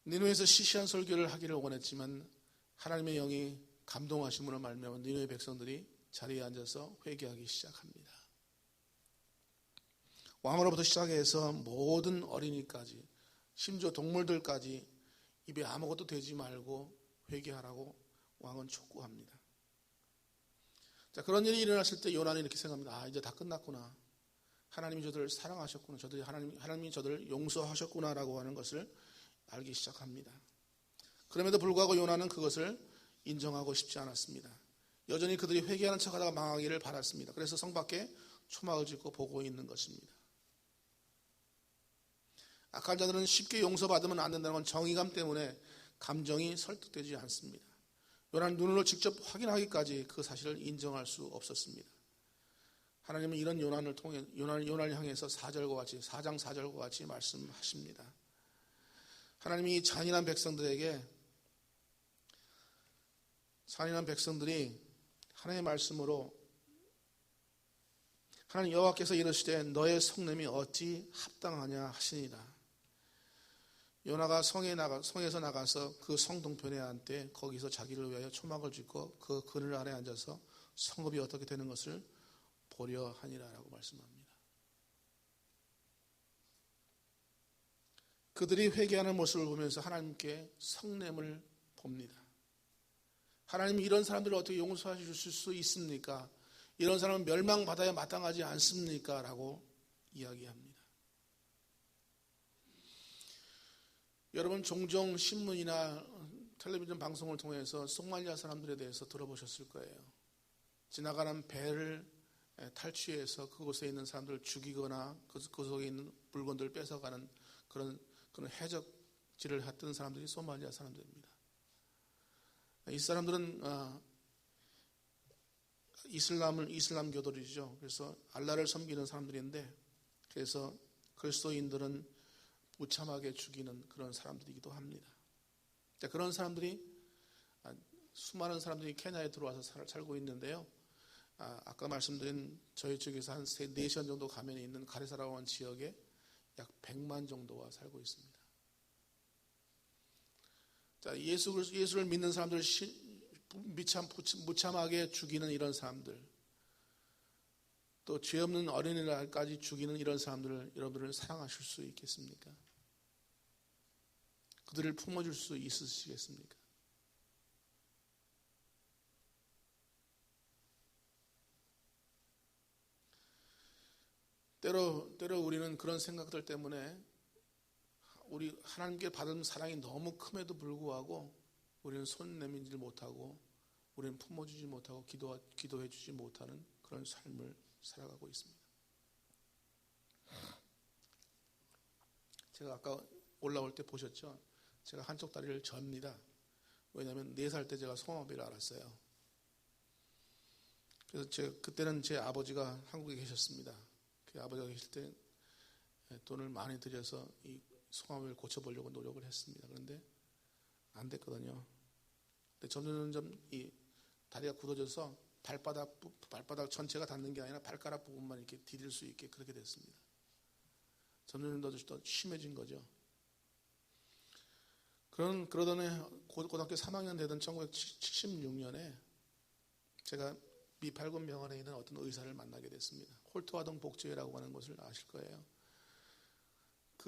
니느웨에서 시시한 설교를 하기를 원했지만 하나님의 영이 감동하심으로 말미암아 니느웨 백성들이 자리에 앉아서 회개하기 시작합니다. 왕으로부터 시작해서 모든 어린이까지 심지어 동물들까지 입에 아무것도 대지 말고 회개하라고 왕은 촉구합니다. 자, 그런 일이 일어났을 때 요나는 이렇게 생각합니다. 이제 다 끝났구나. 하나님이 저들을 사랑하셨구나. 하나님이 저들을 용서하셨구나라고 하는 것을 알기 시작합니다. 그럼에도 불구하고 요나는 그것을 인정하고 싶지 않았습니다. 여전히 그들이 회개하는 척하다가 망하기를 바랐습니다. 그래서 성 밖에 초막을 짓고 보고 있는 것입니다. 악한 자들은 쉽게 용서받으면 안 된다는 건 정의감 때문에 감정이 설득되지 않습니다. 요나는 눈으로 직접 확인하기까지 그 사실을 인정할 수 없었습니다. 하나님은 이런 요나를 통해 요나를 향해서 4장 4절과 같이 말씀하십니다. 하나님이 잔인한 백성들이 하나님의 말씀으로 하나님 여호와께서 이르시되 너의 성냄이 어찌 합당하냐 하시니라. 요나가 성에서 나가서 그 성 동편에 앉되 거기서 자기를 위하여 초막을 짓고 그 그늘 아래 앉아서 성읍이 어떻게 되는 것을 보려 하니라라고 말씀합니다. 그들이 회개하는 모습을 보면서 하나님께 성냄을 봅니다. 하나님이 이런 사람들을 어떻게 용서해 주실 수 있습니까? 이런 사람은 멸망받아야 마땅하지 않습니까? 라고 이야기합니다. 여러분 종종 신문이나 텔레비전 방송을 통해서 소말리아 사람들에 대해서 들어보셨을 거예요. 지나가는 배를 탈취해서 그곳에 있는 사람들을 죽이거나 그 속에 있는 물건들을 뺏어가는 그런 해적질을 했던 사람들이 소말리아 사람들입니다. 이 사람들은 이슬람교도들이죠. 그래서 알라를 섬기는 사람들인데 그래서 그리스도인들은 무참하게 죽이는 그런 사람들이기도 합니다. 그런 사람들이 수많은 사람들이 케냐에 들어와서 살고 있는데요. 아까 말씀드린 저희 쪽에서 한 4시간 정도 가면에 있는 가레사라고 하는 지역에 약 100만 정도가 살고 있습니다. 자, 예수를 믿는 사람들을 무참하게 죽이는 이런 사람들, 또 죄 없는 어린이날까지 죽이는 이런 사람들을 여러분들은 사랑하실 수 있겠습니까? 그들을 품어줄 수 있으시겠습니까? 때로 우리는 그런 생각들 때문에 우리 하나님께 받은 사랑이 너무 큼에도 불구하고 우리는 손 내밀지 못하고 우리는 품어주지 못하고 기도해 주지 못하는 그런 삶을 살아가고 있습니다. 제가 아까 올라올 때 보셨죠? 제가 한쪽 다리를 접니다. 왜냐하면 4살 때 제가 송화비를 알았어요. 그래서 그때는 제 아버지가 한국에 계셨습니다. 그 아버지가 계실 때 돈을 많이 들여서 이 송화비를 고쳐보려고 노력을 했습니다. 그런데 안 됐거든요. 근데 점점 이 다리가 굳어져서 발바닥 전체가 닿는 게 아니라 발가락 부분만 이렇게 디딜 수 있게 그렇게 됐습니다. 점점 더 심해진 거죠. 그러더니 고등학교 3학년 되던 1976년에 제가 미 발군병원에 있는 어떤 의사를 만나게 됐습니다. 홀트와동 복지회라고 하는 것을 아실 거예요.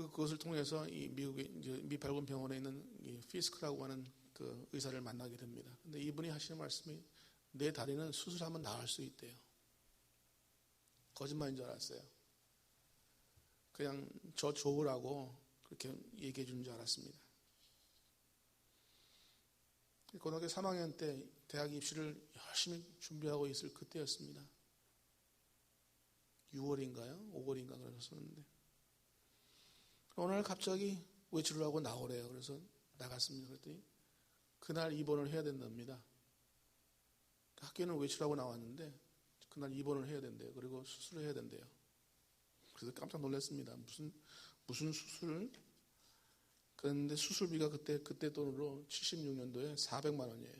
그것을 통해서 이 미국의 이제 미발군 병원에 있는 이 피스크라고 하는 그 의사를 만나게 됩니다. 근데 이분이 하시는 말씀이 내 다리는 수술하면 나을 수 있대요. 거짓말인 줄 알았어요. 그냥 저 좋으라고 그렇게 얘기해 주는 줄 알았습니다. 고등학교 3학년 때 대학 입시를 열심히 준비하고 있을 그때였습니다. 6월인가요? 5월인가 그러셨었는데 어느 날 갑자기 외출을 하고 나오래요. 그래서 나갔습니다. 그랬더니 그날 입원을 해야 된답니다. 학교는 외출하고 나왔는데 그날 입원을 해야 된대요. 그리고 수술을 해야 된대요. 그래서 깜짝 놀랐습니다. 무슨 수술을? 그런데 수술비가 그때 돈으로 76년도에 400만 원이에요.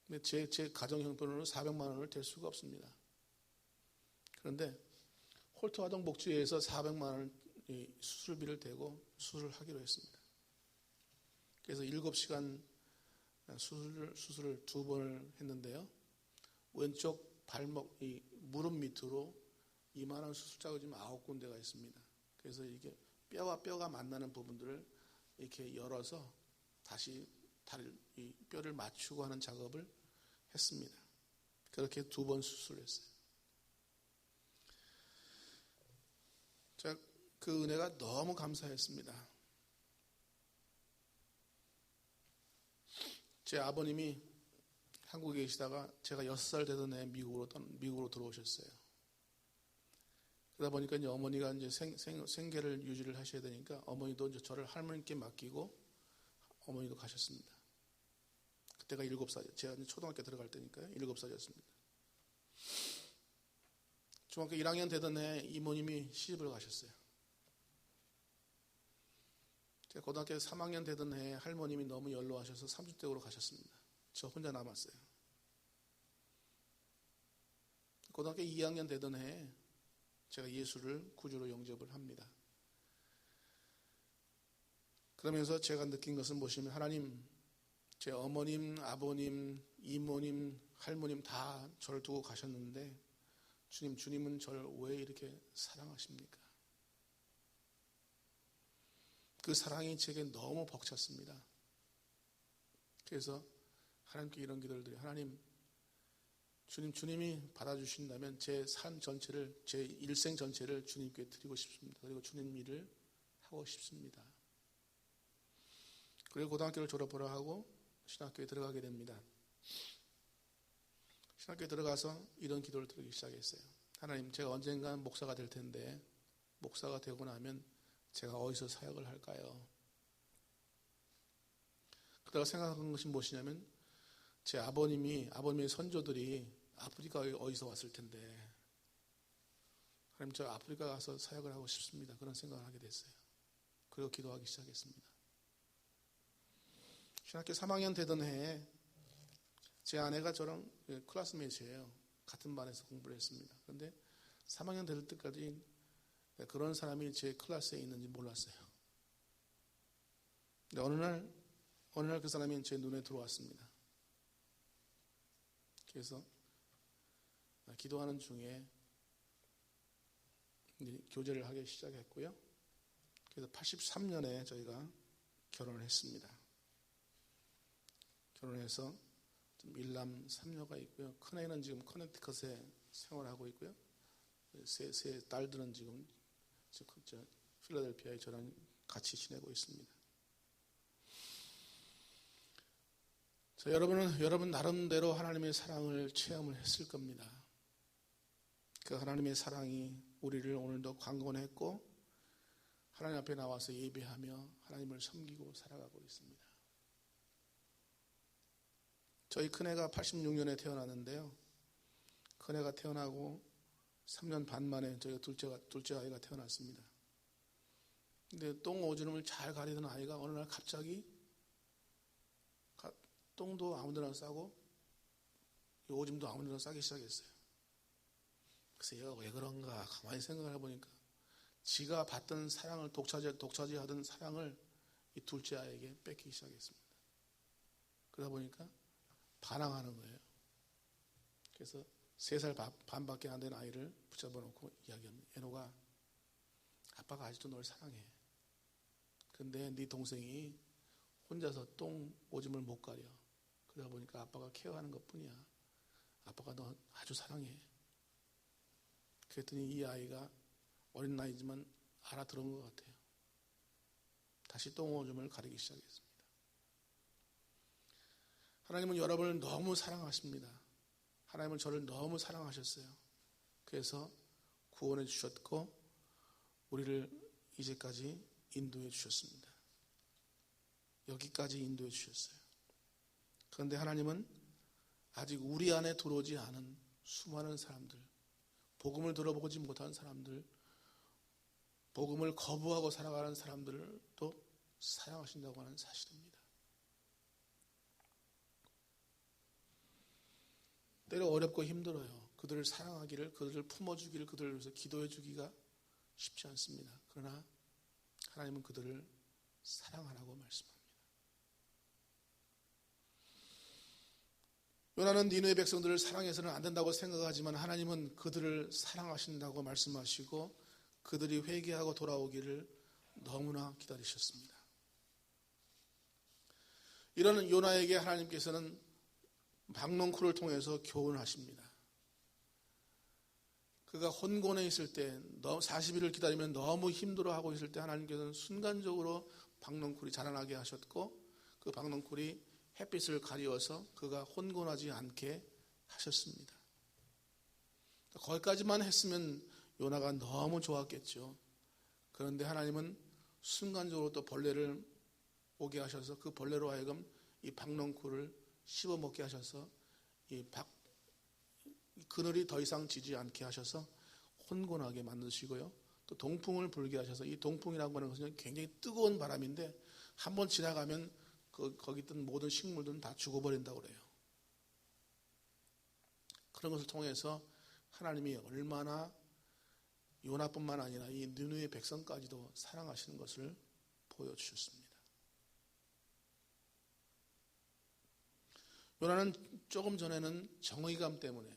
근데 제 가정 형편으로 400만 원을 댈 수가 없습니다. 그런데 홀트 아동복지회에서 400만 원 수술비를 대고 수술을 하기로 했습니다. 그래서 7시간 수술을 2번을 했는데요. 왼쪽 발목, 이 무릎 밑으로 이만한 수술자가 지금 9군데가 있습니다. 그래서 이게 뼈와 뼈가 만나는 부분들을 이렇게 열어서 다시 이 뼈를 맞추고 하는 작업을 했습니다. 그렇게 2번 수술했어요. 제가 그 은혜가 너무 감사했습니다. 제 아버님이 한국에 계시다가 제가 6살 되던 해 미국으로 들어오셨어요. 그러다 보니까 이제 어머니가 이제 생계를 유지를 하셔야 되니까 어머니도 이제 저를 할머니께 맡기고 어머니도 가셨습니다. 그때가 7살, 제가 이제 초등학교 들어갈 때니까요. 7살이었습니다. 중학교 1학년 되던 해 이모님이 시집을 가셨어요. 제가 고등학교 3학년 되던 해에 할머님이 너무 연로하셔서 30대으로 가셨습니다. 저 혼자 남았어요. 고등학교 2학년 되던 해에 제가 예수를 구주로 영접을 합니다. 그러면서 제가 느낀 것은 무엇이냐면 하나님, 제 어머님, 아버님, 이모님, 할머님 다 저를 두고 가셨는데 주님은 저를 왜 이렇게 사랑하십니까? 그 사랑이 제게 너무 벅찼습니다. 그래서 하나님께 이런 기도를 드려요. 하나님, 주님이 받아주신다면 제 삶 전체를, 제 일생 전체를 주님께 드리고 싶습니다. 그리고 주님 일을 하고 싶습니다. 그리고 고등학교를 졸업을 하고 신학교에 들어가게 됩니다. 신학교에 들어가서 이런 기도를 드리기 시작했어요. 하나님, 제가 언젠간 목사가 될 텐데 목사가 되고 나면 제가 어디서 사역을 할까요? 그러다가 생각한 것이 무엇이냐면 제 아버님의 선조들이 아프리카에 어디서 왔을 텐데 하나님, 저 아프리카 가서 사역을 하고 싶습니다. 그런 생각을 하게 됐어요. 그리고 기도하기 시작했습니다. 신학교 3학년 되던 해에 제 아내가 저랑 클래스메이트예요. 같은 반에서 공부를 했습니다. 그런데 3학년 될 때까지 그런 사람이 제 클래스에 있는지 몰랐어요. 근데 어느 날 그 사람이 제 눈에 들어왔습니다. 그래서 기도하는 중에 교제를 하기 시작했고요. 그래서 83년에 저희가 결혼을 했습니다. 결혼해서 일남 3녀가 있고요. 큰애는 지금 커넥티컷에 생활하고 있고요. 세 딸들은 지금 필라델피아에 저랑 같이 지내고 있습니다. 자, 여러분 나름대로 하나님의 사랑을 체험을 했을 겁니다. 그 하나님의 사랑이 우리를 오늘도 강건했고 하나님 앞에 나와서 예배하며 하나님을 섬기고 살아가고 있습니다. 저희 큰애가 86년에 태어났는데요. 큰애가 태어나고 3년 반 만에 저희가 둘째 아이가 태어났습니다. 근데 똥 오줌을 잘 가리던 아이가 어느 날 갑자기 똥도 아무데나 싸고 오줌도 아무데나 싸기 시작했어요. 그래서 얘가 왜 그런가 가만히 생각을 해보니까 지가 받던 사랑을 독차지하던 사랑을 이 둘째 아이에게 뺏기기 시작했습니다. 그러다 보니까 반항하는 거예요. 그래서 3살 반밖에 안 된 아이를 붙잡아 놓고 이야기합니다. 애노가 아빠가 아직도 널 사랑해. 근데 네 동생이 혼자서 똥 오줌을 못 가려. 그러다 보니까 아빠가 케어하는 것뿐이야. 아빠가 너 아주 사랑해. 그랬더니 이 아이가 어린 나이지만 알아들은 것 같아요. 다시 똥 오줌을 가리기 시작했습니다. 하나님은 여러분을 너무 사랑하십니다. 하나님은 저를 너무 사랑하셨어요. 그래서 구원해 주셨고 우리를 이제까지 인도해 주셨습니다. 여기까지 인도해 주셨어요. 그런데 하나님은 아직 우리 안에 들어오지 않은 수많은 사람들, 복음을 들어보지 못한 사람들, 복음을 거부하고 살아가는 사람들을 또 사랑하신다고 하는 사실입니다. 때로 어렵고 힘들어요. 그들을 사랑하기를, 그들을 품어주기를, 그들을 위해서 기도해주기가 쉽지 않습니다. 그러나 하나님은 그들을 사랑하라고 말씀합니다. 요나는 니느웨 백성들을 사랑해서는 안 된다고 생각하지만 하나님은 그들을 사랑하신다고 말씀하시고 그들이 회개하고 돌아오기를 너무나 기다리셨습니다. 이런 요나에게 하나님께서는 박농쿨을 통해서 교훈하십니다. 그가 혼곤해 있을 때 40일을 기다리면 너무 힘들어하고 있을 때 하나님께서는 순간적으로 박농쿨이 자라나게 하셨고 그 박농쿨이 햇빛을 가리워서 그가 혼곤하지 않게 하셨습니다. 거기까지만 했으면 요나가 너무 좋았겠죠. 그런데 하나님은 순간적으로 또 벌레를 오게 하셔서 그 벌레로 하여금 이 박농쿨을 씹어먹게 하셔서 이 그늘이 더 이상 지지 않게 하셔서 혼곤하게 만드시고요. 또 동풍을 불게 하셔서 이 동풍이라고 하는 것은 굉장히 뜨거운 바람인데 한번 지나가면 거기 있던 모든 식물들은 다 죽어버린다고 그래요. 그런 것을 통해서 하나님이 얼마나 요나뿐만 아니라 이 니느웨 백성까지도 사랑하시는 것을 보여주셨습니다. 요나는 조금 전에는 정의감 때문에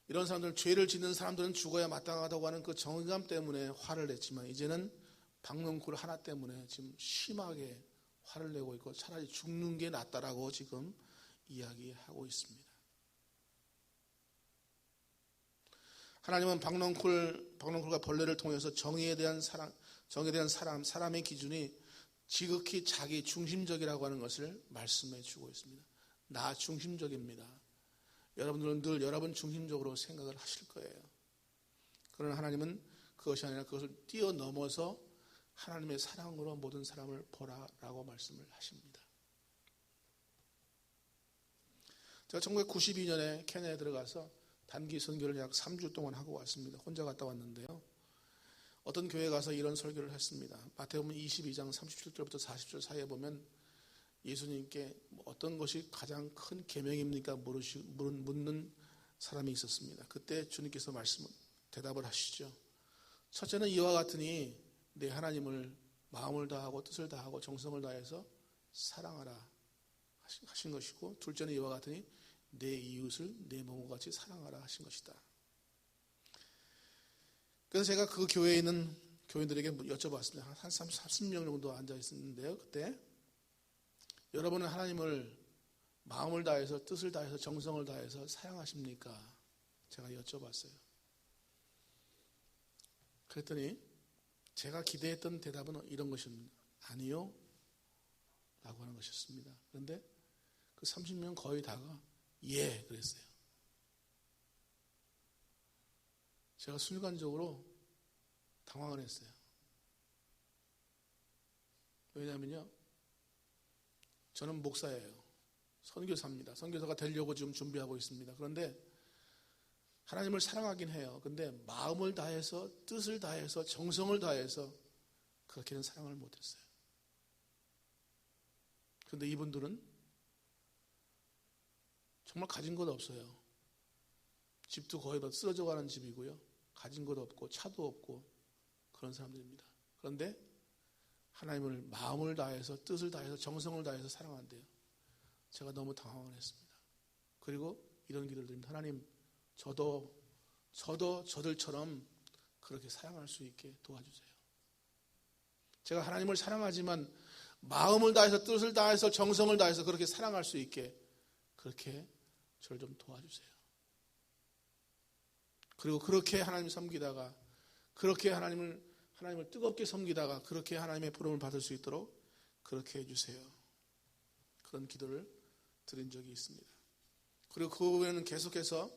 이런 사람들, 죄를 짓는 사람들은 죽어야 마땅하다고 하는 그 정의감 때문에 화를 냈지만 이제는 박농쿨 하나 때문에 지금 심하게 화를 내고 있고 차라리 죽는 게 낫다라고 지금 이야기하고 있습니다. 하나님은 박농쿨과 벌레를 통해서 정의에 대한 사람의 기준이 지극히 자기 중심적이라고 하는 것을 말씀해 주고 있습니다. 나 중심적입니다. 여러분들은 늘 여러분 중심적으로 생각을 하실 거예요. 그러나 하나님은 그것이 아니라 그것을 뛰어넘어서 하나님의 사랑으로 모든 사람을 보라라고 말씀을 하십니다. 제가 1992년에 케냐에 들어가서 단기 선교를 약 3주 동안 하고 왔습니다. 혼자 갔다 왔는데요. 어떤 교회에 가서 이런 설교를 했습니다. 마태복음 22장 37절부터 40절 사이에 보면 예수님께 어떤 것이 가장 큰 계명입니까? 묻는 사람이 있었습니다. 그때 주님께서 대답을 하시죠. 첫째는 이와 같으니 내 하나님을 마음을 다하고 뜻을 다하고 정성을 다해서 사랑하라 하신 것이고, 둘째는 이와 같으니 내 이웃을 내 몸과 같이 사랑하라 하신 것이다. 그래서 제가 그 교회에 있는 교인들에게 여쭤봤습니다. 한 30명 정도 앉아 있었는데요. 그때 여러분은 하나님을 마음을 다해서 뜻을 다해서 정성을 다해서 사랑하십니까? 제가 여쭤봤어요. 그랬더니 제가 기대했던 대답은 이런 것입니다. 아니요 라고 하는 것이었습니다. 그런데 그 30명 거의 다가 예 그랬어요. 제가 순간적으로 당황을 했어요. 왜냐하면요, 저는 목사예요. 선교사입니다. 선교사가 되려고 지금 준비하고 있습니다. 그런데 하나님을 사랑하긴 해요. 근데 마음을 다해서 뜻을 다해서 정성을 다해서 그렇게는 사랑을 못했어요. 그런데 이분들은 정말 가진 것 없어요. 집도 거의 다 쓰러져가는 집이고요. 가진 것 없고 차도 없고 그런 사람들입니다. 그런데 하나님을 마음을 다해서 뜻을 다해서 정성을 다해서 사랑한대요. 제가 너무 당황을 했습니다. 그리고 이런 기도를 드립니다. 하나님, 저도 저들처럼 그렇게 사랑할 수 있게 도와주세요. 제가 하나님을 사랑하지만 마음을 다해서 뜻을 다해서 정성을 다해서 그렇게 사랑할 수 있게 그렇게 저를 좀 도와주세요. 그리고 그렇게 하나님을 섬기다가 그렇게 하나님을 뜨겁게 섬기다가 그렇게 하나님의 부름을 받을 수 있도록 그렇게 해주세요. 그런 기도를 드린 적이 있습니다. 그리고 그 후에는 계속해서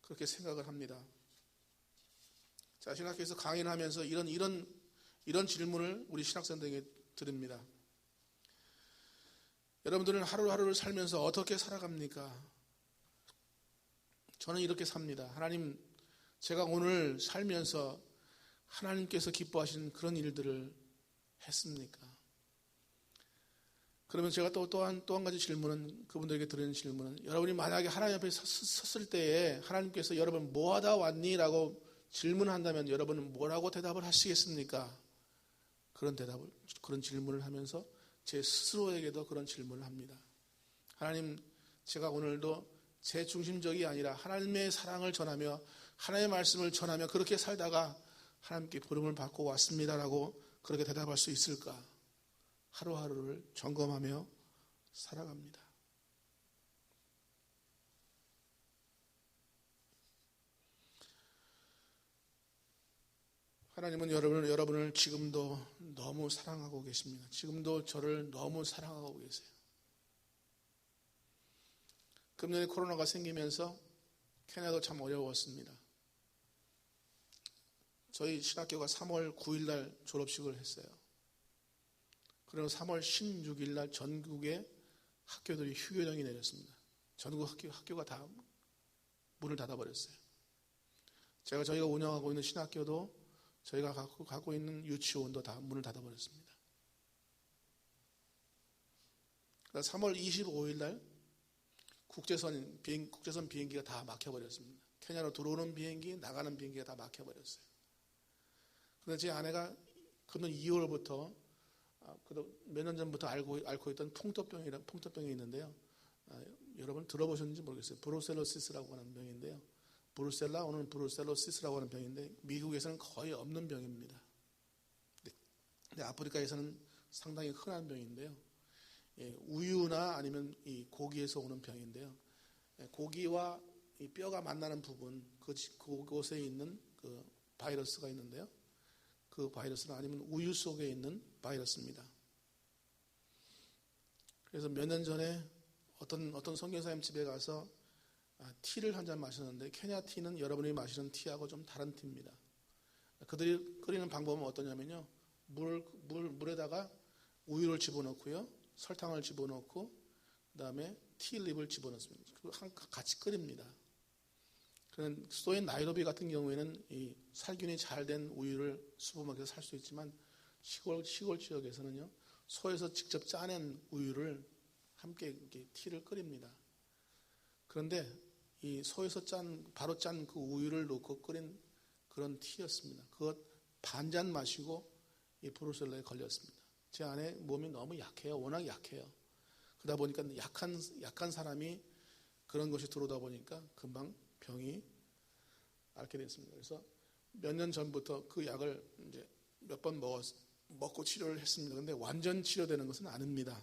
그렇게 생각을 합니다. 자, 신학교에서 강의를 하면서 이런 질문을 우리 신학생들에게 드립니다. 여러분들은 하루하루를 살면서 어떻게 살아갑니까? 저는 이렇게 삽니다. 하나님, 제가 오늘 살면서 하나님께서 기뻐하시는 그런 일들을 했습니까? 그러면 제가 또 한 가지 질문은, 그분들에게 드리는 질문은, 여러분이 만약에 하나님 앞에 섰을 때에 하나님께서 여러분 뭐 하다 왔니? 라고 질문한다면 여러분은 뭐라고 대답을 하시겠습니까? 그런 질문을 하면서 제 스스로에게도 그런 질문을 합니다. 하나님, 제가 오늘도 제 중심적이 아니라 하나님의 사랑을 전하며 하나님의 말씀을 전하며 그렇게 살다가 하나님께 부름을 받고 왔습니다라고 그렇게 대답할 수 있을까? 하루하루를 점검하며 살아갑니다. 하나님은 여러분을 지금도 너무 사랑하고 계십니다. 지금도 저를 너무 사랑하고 계세요. 금년에 코로나가 생기면서 케냐도 참 어려웠습니다. 저희 신학교가 3월 9일 날 졸업식을 했어요. 그리고 3월 16일 날 전국의 학교들이 휴교령이 내렸습니다. 전국 학교가 다 문을 닫아버렸어요. 저희가 운영하고 있는 신학교도 저희가 갖고 있는 유치원도 다 문을 닫아버렸습니다. 3월 25일 날 국제선 비행기가 다 막혀버렸습니다. 케냐로 들어오는 비행기, 나가는 비행기가 다 막혀버렸어요. 그런데 제 아내가 금년 2월부터 몇 년 전부터 앓고 있던 풍토병이 있는데요. 여러분 들어보셨는지 모르겠어요. 브루셀로시스라고 하는 병인데요. 브루셀라, 오늘 브루셀로시스라고 하는 병인데 미국에서는 거의 없는 병입니다. 근데 아프리카에서는 상당히 흔한 병인데요. 우유나 아니면 이 고기에서 오는 병인데요. 고기와 이 뼈가 만나는 부분, 그곳에 있는 그 바이러스가 있는데요. 그 바이러스는 아니면 우유 속에 있는 바이러스입니다. 그래서 몇 년 전에 어떤 선교사님 집에 가서 티를 한 잔 마셨는데 케냐 티는 여러분이 마시는 티하고 좀 다른 티입니다. 그들이 끓이는 방법은 어떠냐면요. 물에다가 우유를 집어넣고요. 설탕을 집어넣고 그다음에 티립을 집어넣습니다. 그리고 같이 끓입니다. 그런 수도인 나이로비 같은 경우에는 이 살균이 잘 된 우유를 슈퍼마켓에서 살 수 있지만 시골 지역에서는요. 소에서 직접 짜낸 우유를 함께 이렇게 티를 끓입니다. 그런데 이 소에서 바로 짠 그 우유를 넣고 끓인 그런 티였습니다. 그것 반잔 마시고 이 브루셀라에 걸렸습니다. 제 아내 몸이 너무 약해요. 워낙 약해요. 그러다 보니까 약한 사람이 그런 것이 들어오다 보니까 금방 병이 앓게 됐습니다. 그래서 몇 년 전부터 그 약을 이제 몇 번 먹고 치료를 했습니다. 그런데 완전 치료되는 것은 아닙니다.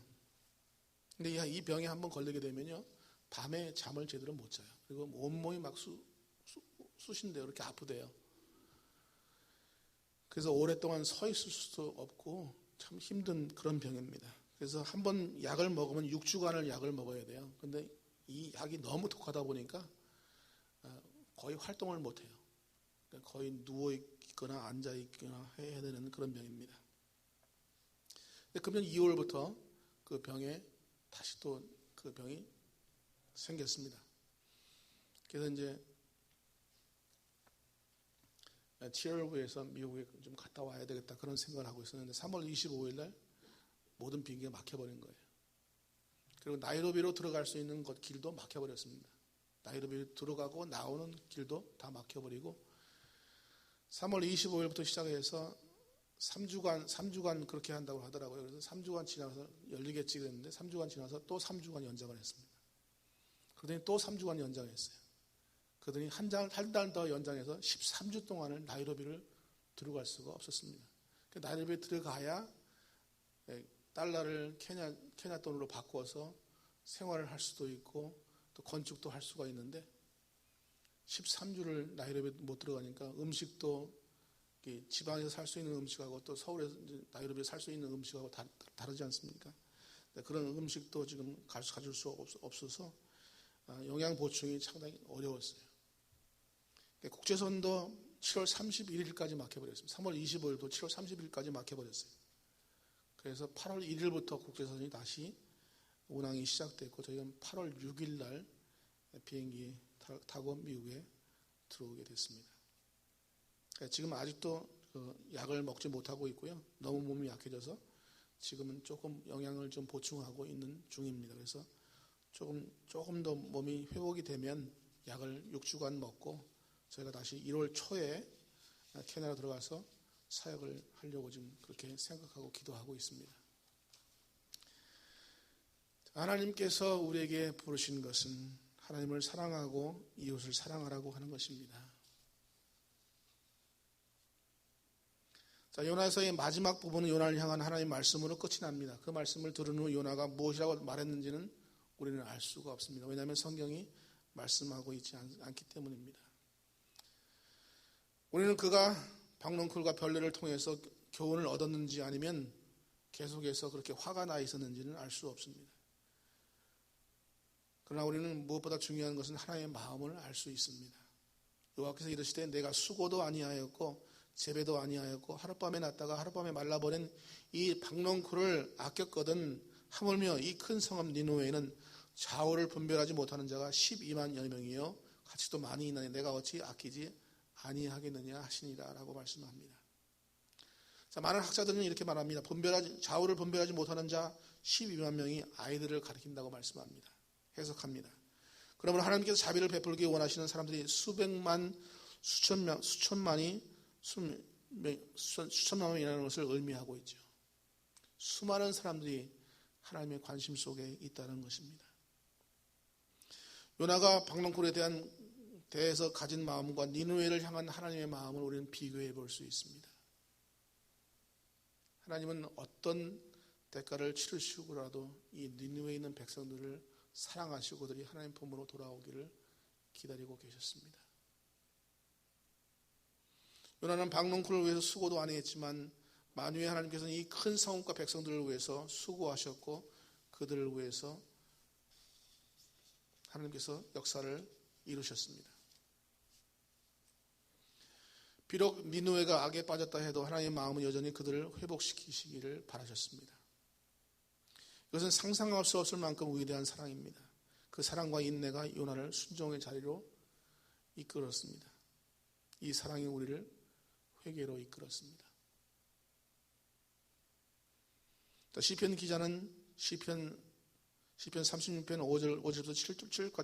근데 이 병에 한번 걸리게 되면요. 밤에 잠을 제대로 못 자요. 그리고 온몸이 막 쑤신대요. 이렇게 아프대요. 그래서 오랫동안 서 있을 수도 없고 참 힘든 그런 병입니다. 그래서 한번 약을 먹으면 6주간을 약을 먹어야 돼요. 근데 이 약이 너무 독하다 보니까 거의 활동을 못 해요. 거의 누워 있거나 앉아 있거나 해야 되는 그런 병입니다. 근데 금년 2월부터 그 병에 다시 또 그 병이 생겼습니다. 그래서 이제 7월 후에서 미국에 좀 갔다 와야 되겠다 그런 생각을 하고 있었는데 3월 25일 날 모든 비행기가 막혀버린 거예요. 그리고 나이로비로 들어갈 수 있는 길도 막혀버렸습니다. 나이로비로 들어가고 나오는 길도 다 막혀버리고 3월 25일부터 시작해서 3주간 그렇게 한다고 하더라고요. 그래서 3주간 지나서 열리겠지 그랬는데 3주간 지나서 또 3주간 연장을 했습니다. 그러더니 또 3주간 연장했어요. 그러더니 한 달 더 연장해서 13주 동안을 나이로비를 들어갈 수가 없었습니다. 나이로비에 들어가야 달러를 케냐 돈으로 바꿔서 생활을 할 수도 있고 또 건축도 할 수가 있는데 13주를 나이로비에 못 들어가니까 음식도 지방에서 살 수 있는 음식하고 또 서울에서 나이로비에 살 수 있는 음식하고 다르지 않습니까? 그런 음식도 지금 가질 수 없어서 영양 보충이 상당히 어려웠어요. 국제선도 7월 31일까지 막혀버렸습니다. 3월 25일도 7월 30일까지 막혀버렸어요. 그래서 8월 1일부터 국제선이 다시 운항이 시작됐고 저희는 8월 6일 날 비행기 타고 미국에 들어오게 됐습니다. 지금 아직도 약을 먹지 못하고 있고요. 너무 몸이 약해져서 지금은 조금 영양을 좀 보충하고 있는 중입니다. 그래서 조금 더 몸이 회복이 되면 약을 6주간 먹고 저희가 다시 1월 초에 케냐로 들어가서 사역을 하려고 지금 그렇게 생각하고 기도하고 있습니다. 하나님께서 우리에게 부르신 것은 하나님을 사랑하고 이웃을 사랑하라고 하는 것입니다. 자, 요나서의 마지막 부분은 요나를 향한 하나님의 말씀으로 끝이 납니다. 그 말씀을 들은 후 요나가 무엇이라고 말했는지는 우리는 알 수가 없습니다. 왜냐하면 성경이 말씀하고 있지 않기 때문입니다. 우리는 그가 박농쿨과 변례를 통해서 교훈을 얻었는지 아니면 계속해서 그렇게 화가 나 있었는지는 알 수 없습니다. 그러나 우리는 무엇보다 중요한 것은 하나님의 마음을 알 수 있습니다. 여호와께서 이르시되 내가 수고도 아니하였고 재배도 아니하였고 하룻밤에 났다가 하룻밤에 말라버린 이 박농쿨을 아꼈거든 하물며 이 큰 성읍 니느웨에는 좌우를 분별하지 못하는 자가 12만여 명이요 가축도 많이 있나니 내가 어찌 아끼지 아니하겠느냐 하시니라 라고 말씀합니다. 자, 많은 학자들은 이렇게 말합니다. 좌우를 분별하지 못하는 자 12만 명이 아이들을 가리킨다고 말씀합니다. 해석합니다. 그러므로 하나님께서 자비를 베풀기 원하시는 사람들이 수천만 명이라는 것을 의미하고 있죠. 수많은 사람들이 하나님의 관심 속에 있다는 것입니다. 요나가 박농쿨에 대해서 가진 마음과 니느웨를 향한 하나님의 마음을 우리는 비교해 볼 수 있습니다. 하나님은 어떤 대가를 치르시고라도 이 니느웨에 있는 백성들을 사랑하시고 그들이 하나님 품으로 돌아오기를 기다리고 계셨습니다. 요나는 박농쿨을 위해서 수고도 안 했지만 만유의 하나님께서는 이 큰 성읍과 백성들을 위해서 수고하셨고 그들을 위해서 하나님께서 역사를 이루셨습니다. 비록 니느웨가 악에 빠졌다 해도 하나님의 마음은 여전히 그들을 회복시키시기를 바라셨습니다. 이것은 상상할 수 없을 만큼 위대한 사랑입니다. 그 사랑과 인내가 요나를 순종의 자리로 이끌었습니다. 이 사랑이 우리를 회개로 이끌었습니다. 시편 기자는 시편 36편 5절부터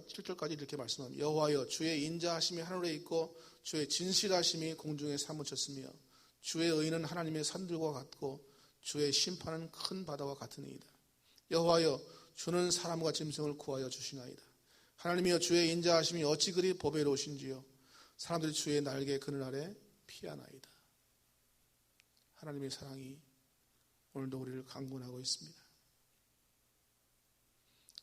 7절까지 이렇게 말씀합니다. 여호와여 주의 인자하심이 하늘에 있고 주의 진실하심이 공중에 사무쳤으며 주의 의는 하나님의 산들과 같고 주의 심판은 큰 바다와 같으니이다. 여호와여 주는 사람과 짐승을 구하여 주시나이다. 하나님이여 주의 인자하심이 어찌 그리 보배로우신지요. 사람들이 주의 날개 그늘 아래 피하나이다. 하나님의 사랑이 오늘도 우리를 강권하고 있습니다.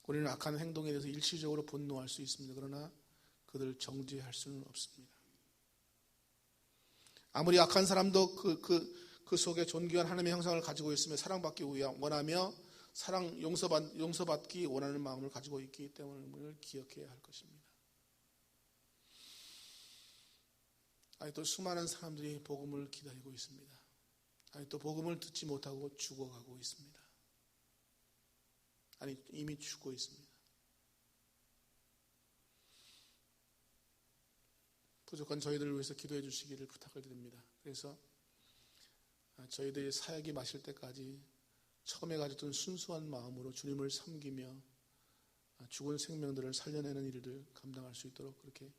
우리는 악한 행동에 대해서 일시적으로 분노할 수 있습니다. 그러나 그들을 정죄할 수는 없습니다. 아무리 악한 사람도 그 속에 존귀한 하나님의 형상을 가지고 있으며 사랑받기 원하며 용서받기 원하는 마음을 가지고 있기 때문에 기억해야 할 것입니다. 아직도 수많은 사람들이 복음을 기다리고 있습니다. 아직도 복음을 듣지 못하고 죽어가고 있습니다. 아니 이미 죽고 있습니다. 부족한 저희들을 위해서 기도해 주시기를 부탁을 드립니다. 그래서 저희들이 사역이 마실 때까지 처음에 가졌던 순수한 마음으로 주님을 섬기며 죽은 생명들을 살려내는 일을 감당할 수 있도록 그렇게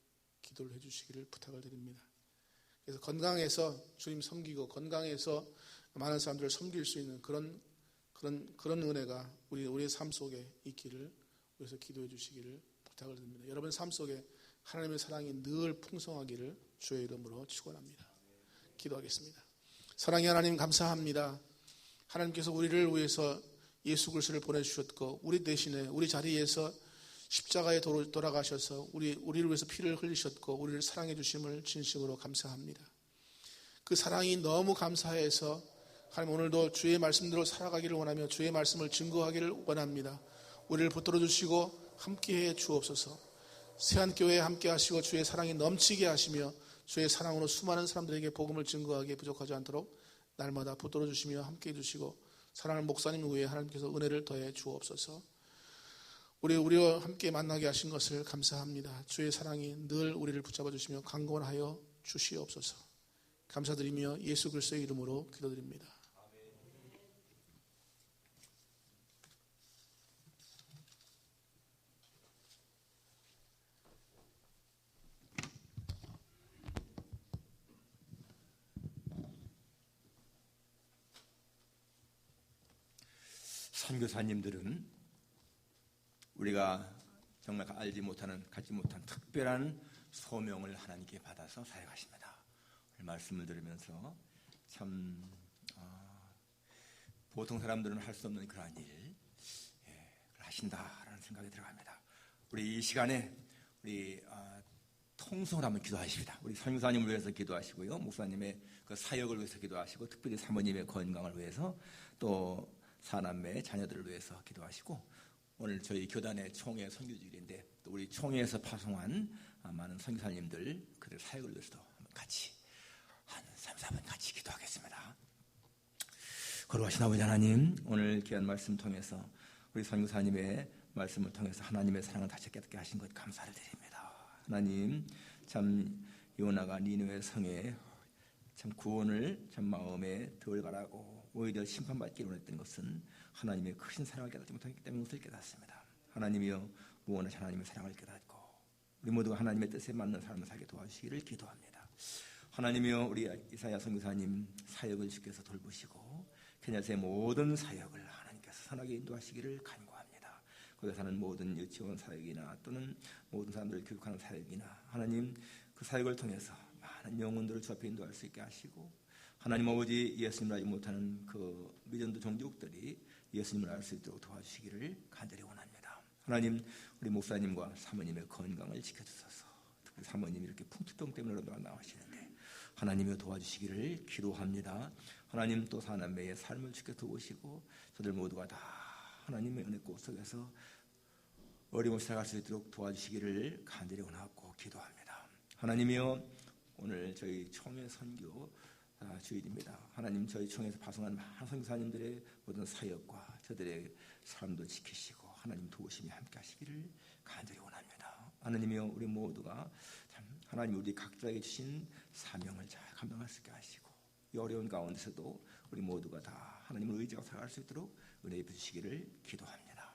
기도를 해주시기를 부탁을 드립니다. 그래서 건강해서 주님 섬기고 건강해서 많은 사람들을 섬길 수 있는 그런 은혜가 우리의 삶 속에 있기를 위해서 기도해 주시기를 부탁을 드립니다. 여러분 삶 속에 하나님의 사랑이 늘 풍성하기를 주의 이름으로 축원합니다. 기도하겠습니다. 사랑의 하나님 감사합니다. 하나님께서 우리를 위해서 예수 그리스도를 보내주셨고 우리 대신에 우리 자리에서 십자가에 돌아가셔서 우리를 위해서 피를 흘리셨고 우리를 사랑해 주심을 진심으로 감사합니다. 그 사랑이 너무 감사해서 하나님 오늘도 주의 말씀대로 살아가기를 원하며 주의 말씀을 증거하기를 원합니다. 우리를 붙들어 주시고 함께해 주옵소서. 세안교회에 함께 하시고 주의 사랑이 넘치게 하시며 주의 사랑으로 수많은 사람들에게 복음을 증거하기에 부족하지 않도록 날마다 붙들어 주시며 함께해 주시고 사랑하는 목사님 위에 하나님께서 은혜를 더해 주옵소서. 우리와 함께 만나게 하신 것을 감사합니다. 주의 사랑이 늘 우리를 붙잡아 주시며 강건하여 주시옵소서. 감사드리며 예수 그리스도의 이름으로 기도드립니다. 선교사님들은 우리가 정말 알지 못하는, 갖지 못한 특별한 소명을 하나님께 받아서 사역하십니다. 말씀을 들으면서 참 보통 사람들은 할 수 없는 그러한 일을 하신다라는 생각이 들어갑니다. 우리 이 시간에 우리 통성을 한번 기도하십니다. 우리 선교사님을 위해서 기도하시고요, 목사님의 그 사역을 위해서 기도하시고, 특별히 사모님의 건강을 위해서, 또 사남매 자녀들을 위해서 기도하시고, 오늘 저희 교단의 총회 선교주일인데 또 우리 총회에서 파송한 많은 선교사님들 그들 사역을 위해서도 한번 같이 한 3, 4분 같이 기도하겠습니다. 거룩하신 아버지 하나님, 오늘 귀한 말씀 통해서 우리 선교사님의 말씀을 통해서 하나님의 사랑을 다시 깨닫게 하신 것 감사를 드립니다. 하나님, 참 요나가 니느웨 성에 참 구원을 참 마음에 덜 가라고 오히려 심판받기를 원했던 것은 하나님의 크신 사랑을 깨닫지 못하기 때문에 그것을 깨닫습니다. 하나님이여, 무언하신 하나님의 사랑을 깨닫고 우리 모두가 하나님의 뜻에 맞는 삶을 살게 도와주시기를 기도합니다. 하나님이여, 우리 이사야 선교사님 사역을 주께서 돌보시고 케냐의 모든 사역을 하나님께서 선하게 인도하시기를 간구합니다. 거기에 사는 모든 유치원 사역이나 또는 모든 사람들을 교육하는 사역이나 하나님 그 사역을 통해서 많은 영혼들을 주 앞에 인도할 수 있게 하시고, 하나님 아버지, 예수님을 알지 못하는 그 미전도 종족들이 예수님을 알 수 있도록 도와주시기를 간절히 원합니다. 하나님, 우리 목사님과 사모님의 건강을 지켜주셔서, 특히 사모님이 이렇게 풍토병 때문에 나와시는데 하나님이 도와주시기를 기도합니다. 하나님, 또 사남매의 삶을 지켜 도우시고 저들 모두가 다 하나님의 은혜 꽃 속에서 어림없이 살아갈 수 있도록 도와주시기를 간절히 원하고 기도합니다. 하나님이여, 오늘 저희 총회 선교 주일입니다. 하나님, 저희 총회에서 파송한 많은 선교사님들의 모든 사역과 저들의 삶도 지키시고 하나님 도우심이 함께 하시기를 간절히 원합니다. 하나님이여, 우리 모두가 참 하나님 우리 각자에게 주신 사명을 잘 감당할 수 있게 하시고 이 어려운 가운데서도 우리 모두가 다 하나님을 의지하고 살아갈 수 있도록 은혜 입혀주시기를 기도합니다.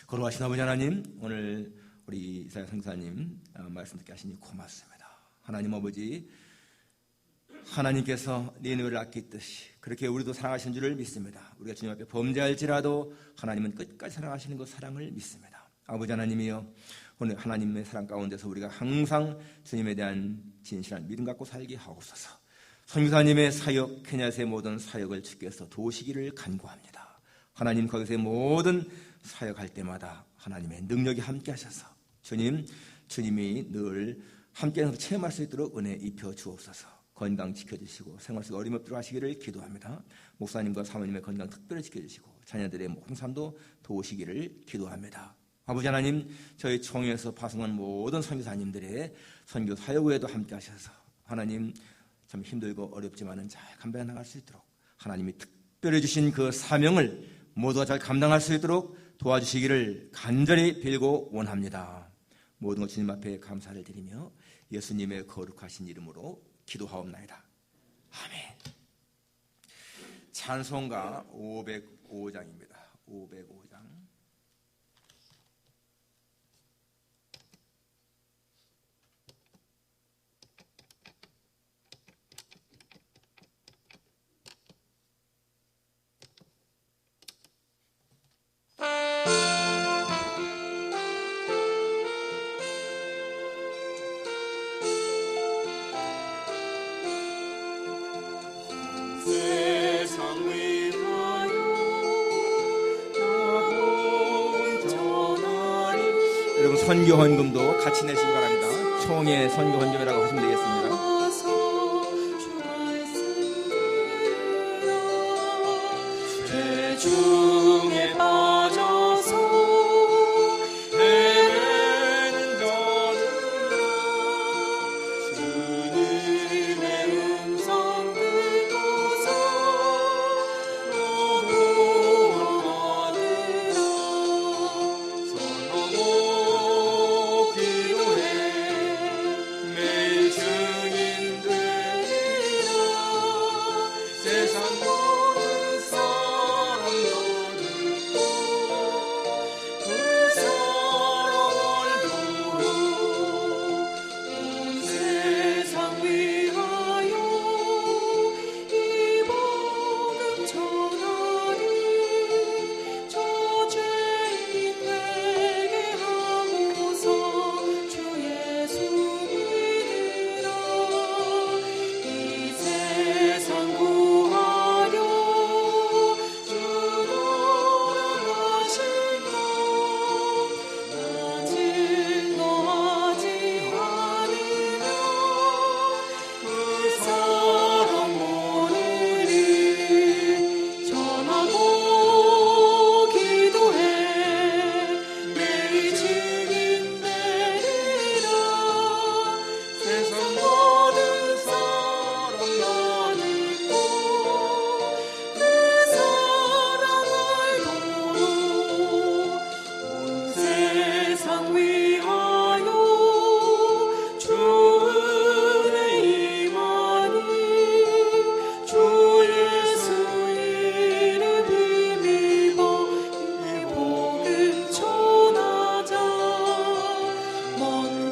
거룩하신 아버지 하나님, 오늘 우리 이사야 선교사님 말씀 듣게 하시니 고맙습니다. 하나님 아버지, 하나님께서 니느웨를 아끼듯이 그렇게 우리도 사랑하신 줄을 믿습니다. 우리가 주님 앞에 범죄할지라도 하나님은 끝까지 사랑하시는 그 사랑을 믿습니다. 아버지 하나님이여, 오늘 하나님의 사랑 가운데서 우리가 항상 주님에 대한 진실한 믿음 갖고 살게 하옵소서. 선교사님의 사역, 케냐의 모든 사역을 주께서 도우시기를 간구합니다. 하나님, 거기서의 모든 사역할 때마다 하나님의 능력이 함께 하셔서 주님이 늘 함께 체험할 수 있도록 은혜 입혀 주옵소서. 건강 지켜주시고 생활 속에 어림없도록 하시기를 기도합니다. 목사님과 사모님의 건강 특별히 지켜주시고 자녀들의 모든 삶도 도우시기를 기도합니다. 아버지 하나님, 저희 총회에서 파송한 모든 선교사님들의 선교 사역 외에도 함께 하셔서 하나님 참 힘들고 어렵지만은 잘 감당해 나갈 수 있도록 하나님이 특별히 주신 그 사명을 모두가 잘 감당할 수 있도록 도와주시기를 간절히 빌고 원합니다. 모든 것 주님 앞에 감사를 드리며 예수님의 거룩하신 이름으로 기도하옵나이다. 아멘. 찬송가 505장입니다. 505장. 선교 헌금도 같이 내시기 바랍니다. 총회 선교 헌금이라고 하시면 되겠습니다. 죄 중에 빠져서 헤매는 자들아 주님의 음성 듣고서 노고하느라 선하고 기도해 매일 증인 되리라 세상 모든 사람도 듣고 그 사랑을 도로 온 세상 위하여 이 복음 전하니 저 죄인 되게 하고서 주 예수 믿으라 이 세상 구하려 주 돌아가신다 나 증거하지 않으면 그 사랑 모르리 전하고 기도해 매일 증인 되리라 세상 모든 사람 나 믿고 그 사랑을 도로 온 세상 위하여 주 은혜 임하니 주 예수 이름 힘입어 이 복음 전하자 먼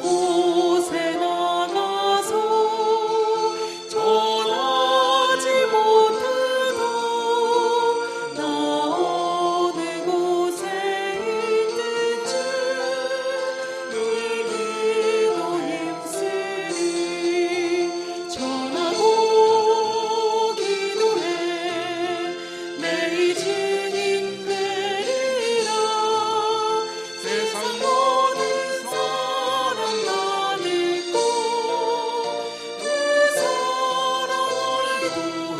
곳에 나가서 전하지 못해도 나 어느 곳에 있든지 늘 기도 힘쓰리 전하고 기도해 매일 증인 되리라 세상 모든 사람 나 믿고 그 사랑을 도로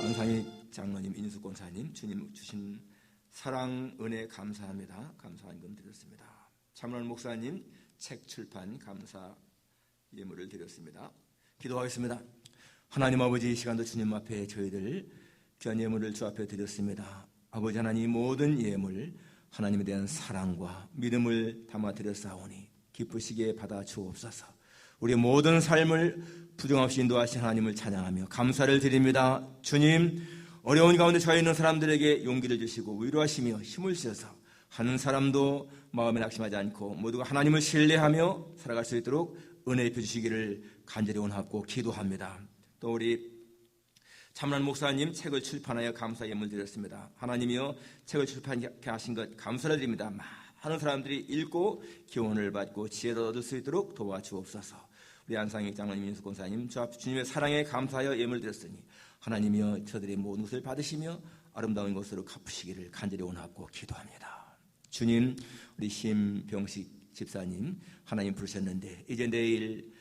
안상희 장로님, 인수 권사님, 주님 주신 사랑 은혜 감사합니다. 감사 헌금 드렸습니다. 참론 목사님 책 출판 감사 예물을 드렸습니다. 기도하겠습니다. 하나님 아버지, 이 시간도 주님 앞에 저희들 귀한 예물을 주 앞에 드렸습니다. 아버지 하나님, 모든 예물 하나님에 대한 사랑과 믿음을 담아 드렸사오니 기쁘시게 받아 주옵소서. 우리의 모든 삶을 부정없이 인도하신 하나님을 찬양하며 감사를 드립니다. 주님, 어려운 가운데 처해 있는 사람들에게 용기를 주시고 위로하시며 힘을 주셔서 한 사람도 마음에 낙심하지 않고 모두가 하나님을 신뢰하며 살아갈 수 있도록 은혜 입혀 주시기를 간절히 원하고 기도합니다. 또 우리 참란 목사님 책을 출판하여 감사 예물 드렸습니다. 하나님이여, 책을 출판하게 하신 것 감사를 드립니다. 많은 사람들이 읽고 교훈을 받고 지혜를 얻을 수 있도록 도와주옵소서. 우리 안상희 장로님, 인수 권사님, 주 앞 주님의 사랑에 감사하여 예물 드렸으니 하나님이여, 저들의 모든 것을 받으시며 아름다운 것으로 갚으시기를 간절히 원하고 기도합니다. 주님, 우리 심병식 집사님 하나님 부르셨는데 이제 내일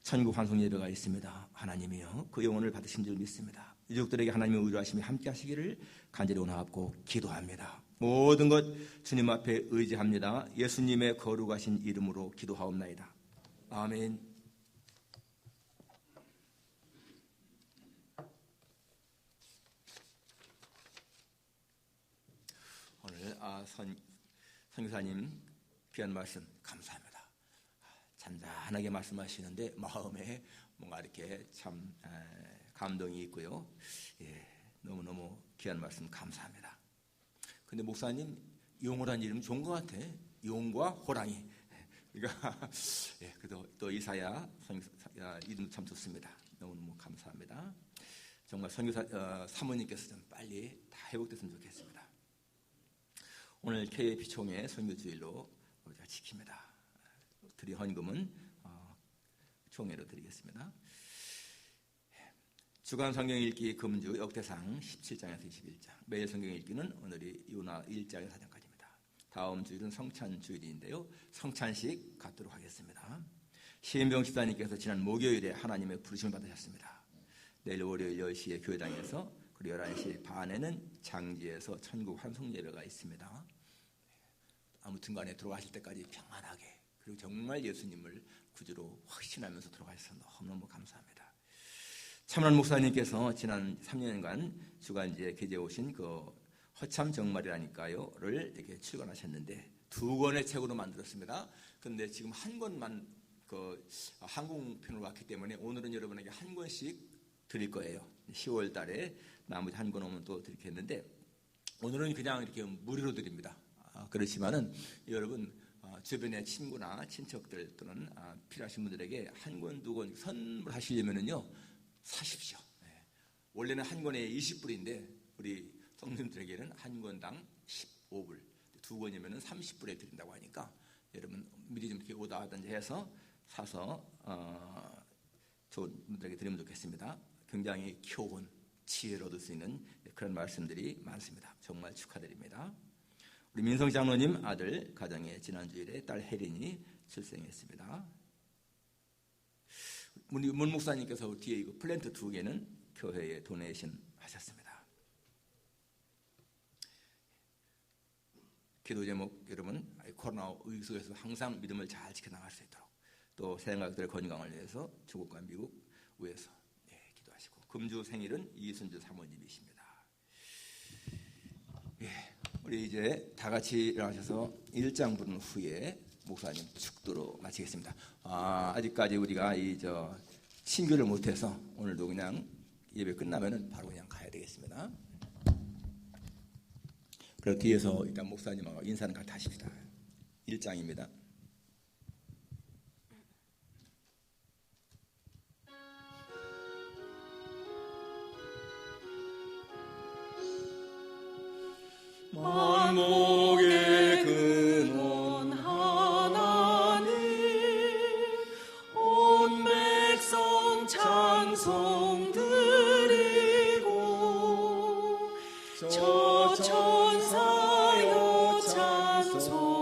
천국 환송 예배가 있습니다. 하나님이여, 그 영혼을 받으신 줄 믿습니다. 유족들에게 하나님의 위로하심이 함께 하시기를 간절히 원하고 기도합니다. 모든 것 주님 앞에 의지합니다. 예수님의 거룩하신 이름으로 기도하옵나이다. 아멘. 오늘 선교사님 귀한 말씀 감사합니다. 잔잔하게 말씀하시는데 마음에 뭔가 이렇게 참 감동이 있고요. 너무너무 귀한 말씀 감사합니다. 근데 목사님, 용호란 이름 좋은 것 같아. 용과 호랑이. 그러니까 그래도 또 이사야 이름 참 좋습니다. 너무너무 감사합니다. 정말 선교사 사모님께서 좀 빨리 다 회복됐으면 좋겠습니다. 오늘 KAP 총회 선교주일로 우리가 지킵니다. 드릴 헌금은 총회로 드리겠습니다. 주간 성경 읽기 금주 역대상 17장에서 21장. 매일 성경 읽기는 오늘이 요나 1장에서 4장까지입니다. 다음 주일은 성찬 주일인데요. 성찬식 갖도록 하겠습니다. 시인병 집사님께서 지난 목요일에 하나님의 부르심을 받으셨습니다. 내일 월요일 10시에 교회당에서 그리고 11시 반에는 장지에서 천국 환송 예배가 있습니다. 아무튼 간에 들어가실 때까지 평안하게 그리고 정말 예수님을 구주로 확신하면서 들어가셔서 너무너무 감사합니다. 참란 목사님께서 지난 3년간 주간지에 게재해 오신 그 허참 정말이라니까요를 이렇게 출간하셨는데 2권의 책으로 만들었습니다. 그런데 지금 한 권만 그 항공편으로 왔기 때문에 오늘은 여러분에게 한 권씩 드릴 거예요. 10월 달에 나머지 한 권 오면 또 드리겠는데 오늘은 그냥 이렇게 무료로 드립니다. 그렇지만은 여러분 주변의 친구나 친척들 또는 필요하신 분들에게 한 권, 2권 선물하시려면은요 사십시오. 원래는 한 권에 20불인데 우리 성도님들에게는 한 권당 15불, 2권이면은 30불에 드린다고 하니까 여러분 미리 좀 이렇게 오다하든지 해서 사서 좋은 분들에게 드리면 좋겠습니다. 굉장히 교훈, 지혜를 얻을 수 있는 그런 말씀들이 많습니다. 정말 축하드립니다. 우리 민성 장로님 아들 가정에 지난주일에 딸 혜린이 출생했습니다. 문 목사님께서 뒤에 이거 플랜트 2개는 교회에 도네이션 하셨습니다. 기도 제목 여러분 코로나 위기 속에서 항상 믿음을 잘 지켜나갈 수 있도록 또 생각들의 건강을 위해서 중국과 미국 위해서 기도하시고 금주 생일은 이순주 사모님이십니다. 우리 이제 다 같이 일어나셔서 1장 부른 후에 목사님 축도로 마치겠습니다. 아직까지 우리가 신교를 못해서 오늘도 그냥 예배 끝나면은 바로 그냥 가야 되겠습니다. 그리고 뒤에서 일단 목사님하고 인사는 같이 하십시다. 1장입니다. 만목의 근원 하나님 온 백성 찬송 드리고 저 천사여 찬송하세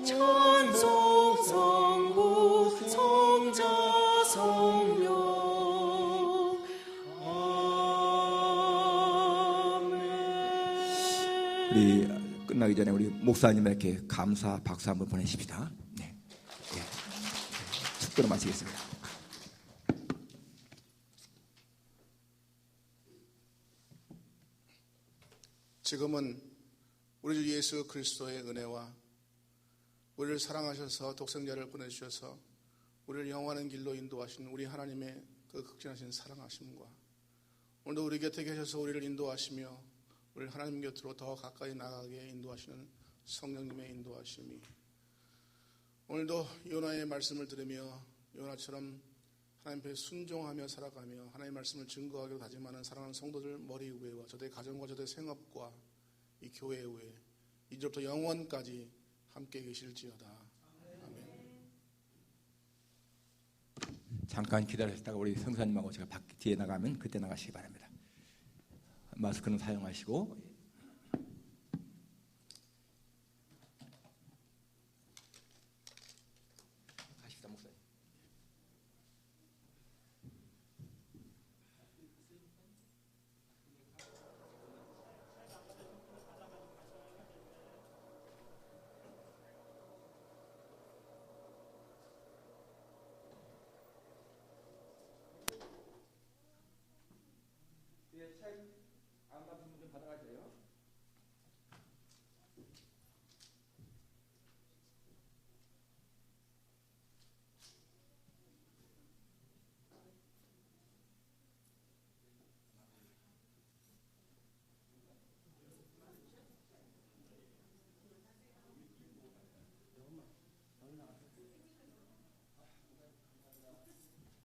찬송 성부 성자 성령 우리 끝나기 전에 우리 목사님에게 감사 박수 한번 보내십시다. 네. 축도로 마치겠습니다. 지금은 우리 주 예수 그리스도의 은혜와 우리를 사랑하셔서 독생자를 보내주셔서 우리를 영원한 길로 인도하신 우리 하나님의 그 극진하신 사랑하심과 오늘도 우리 곁에 계셔서 우리를 인도하시며 우리를 하나님 곁으로 더 가까이 나가게 인도하시는 성령님의 인도하심이 오늘도 요나의 말씀을 들으며 요나처럼 하나님 앞에 순종하며 살아가며 하나님의 말씀을 증거하기로 다짐하는 사랑하는 성도들 머리 위에와 저들의 가정과 저들의 생업과 이 교회 위에 이제부터 영원까지 함께 계실지어다. 아멘. 잠깐 기다리셨다가 우리 성사님하고 제가 뒤에 나가면 그때 나가시기 바랍니다. 마스크는 사용하시고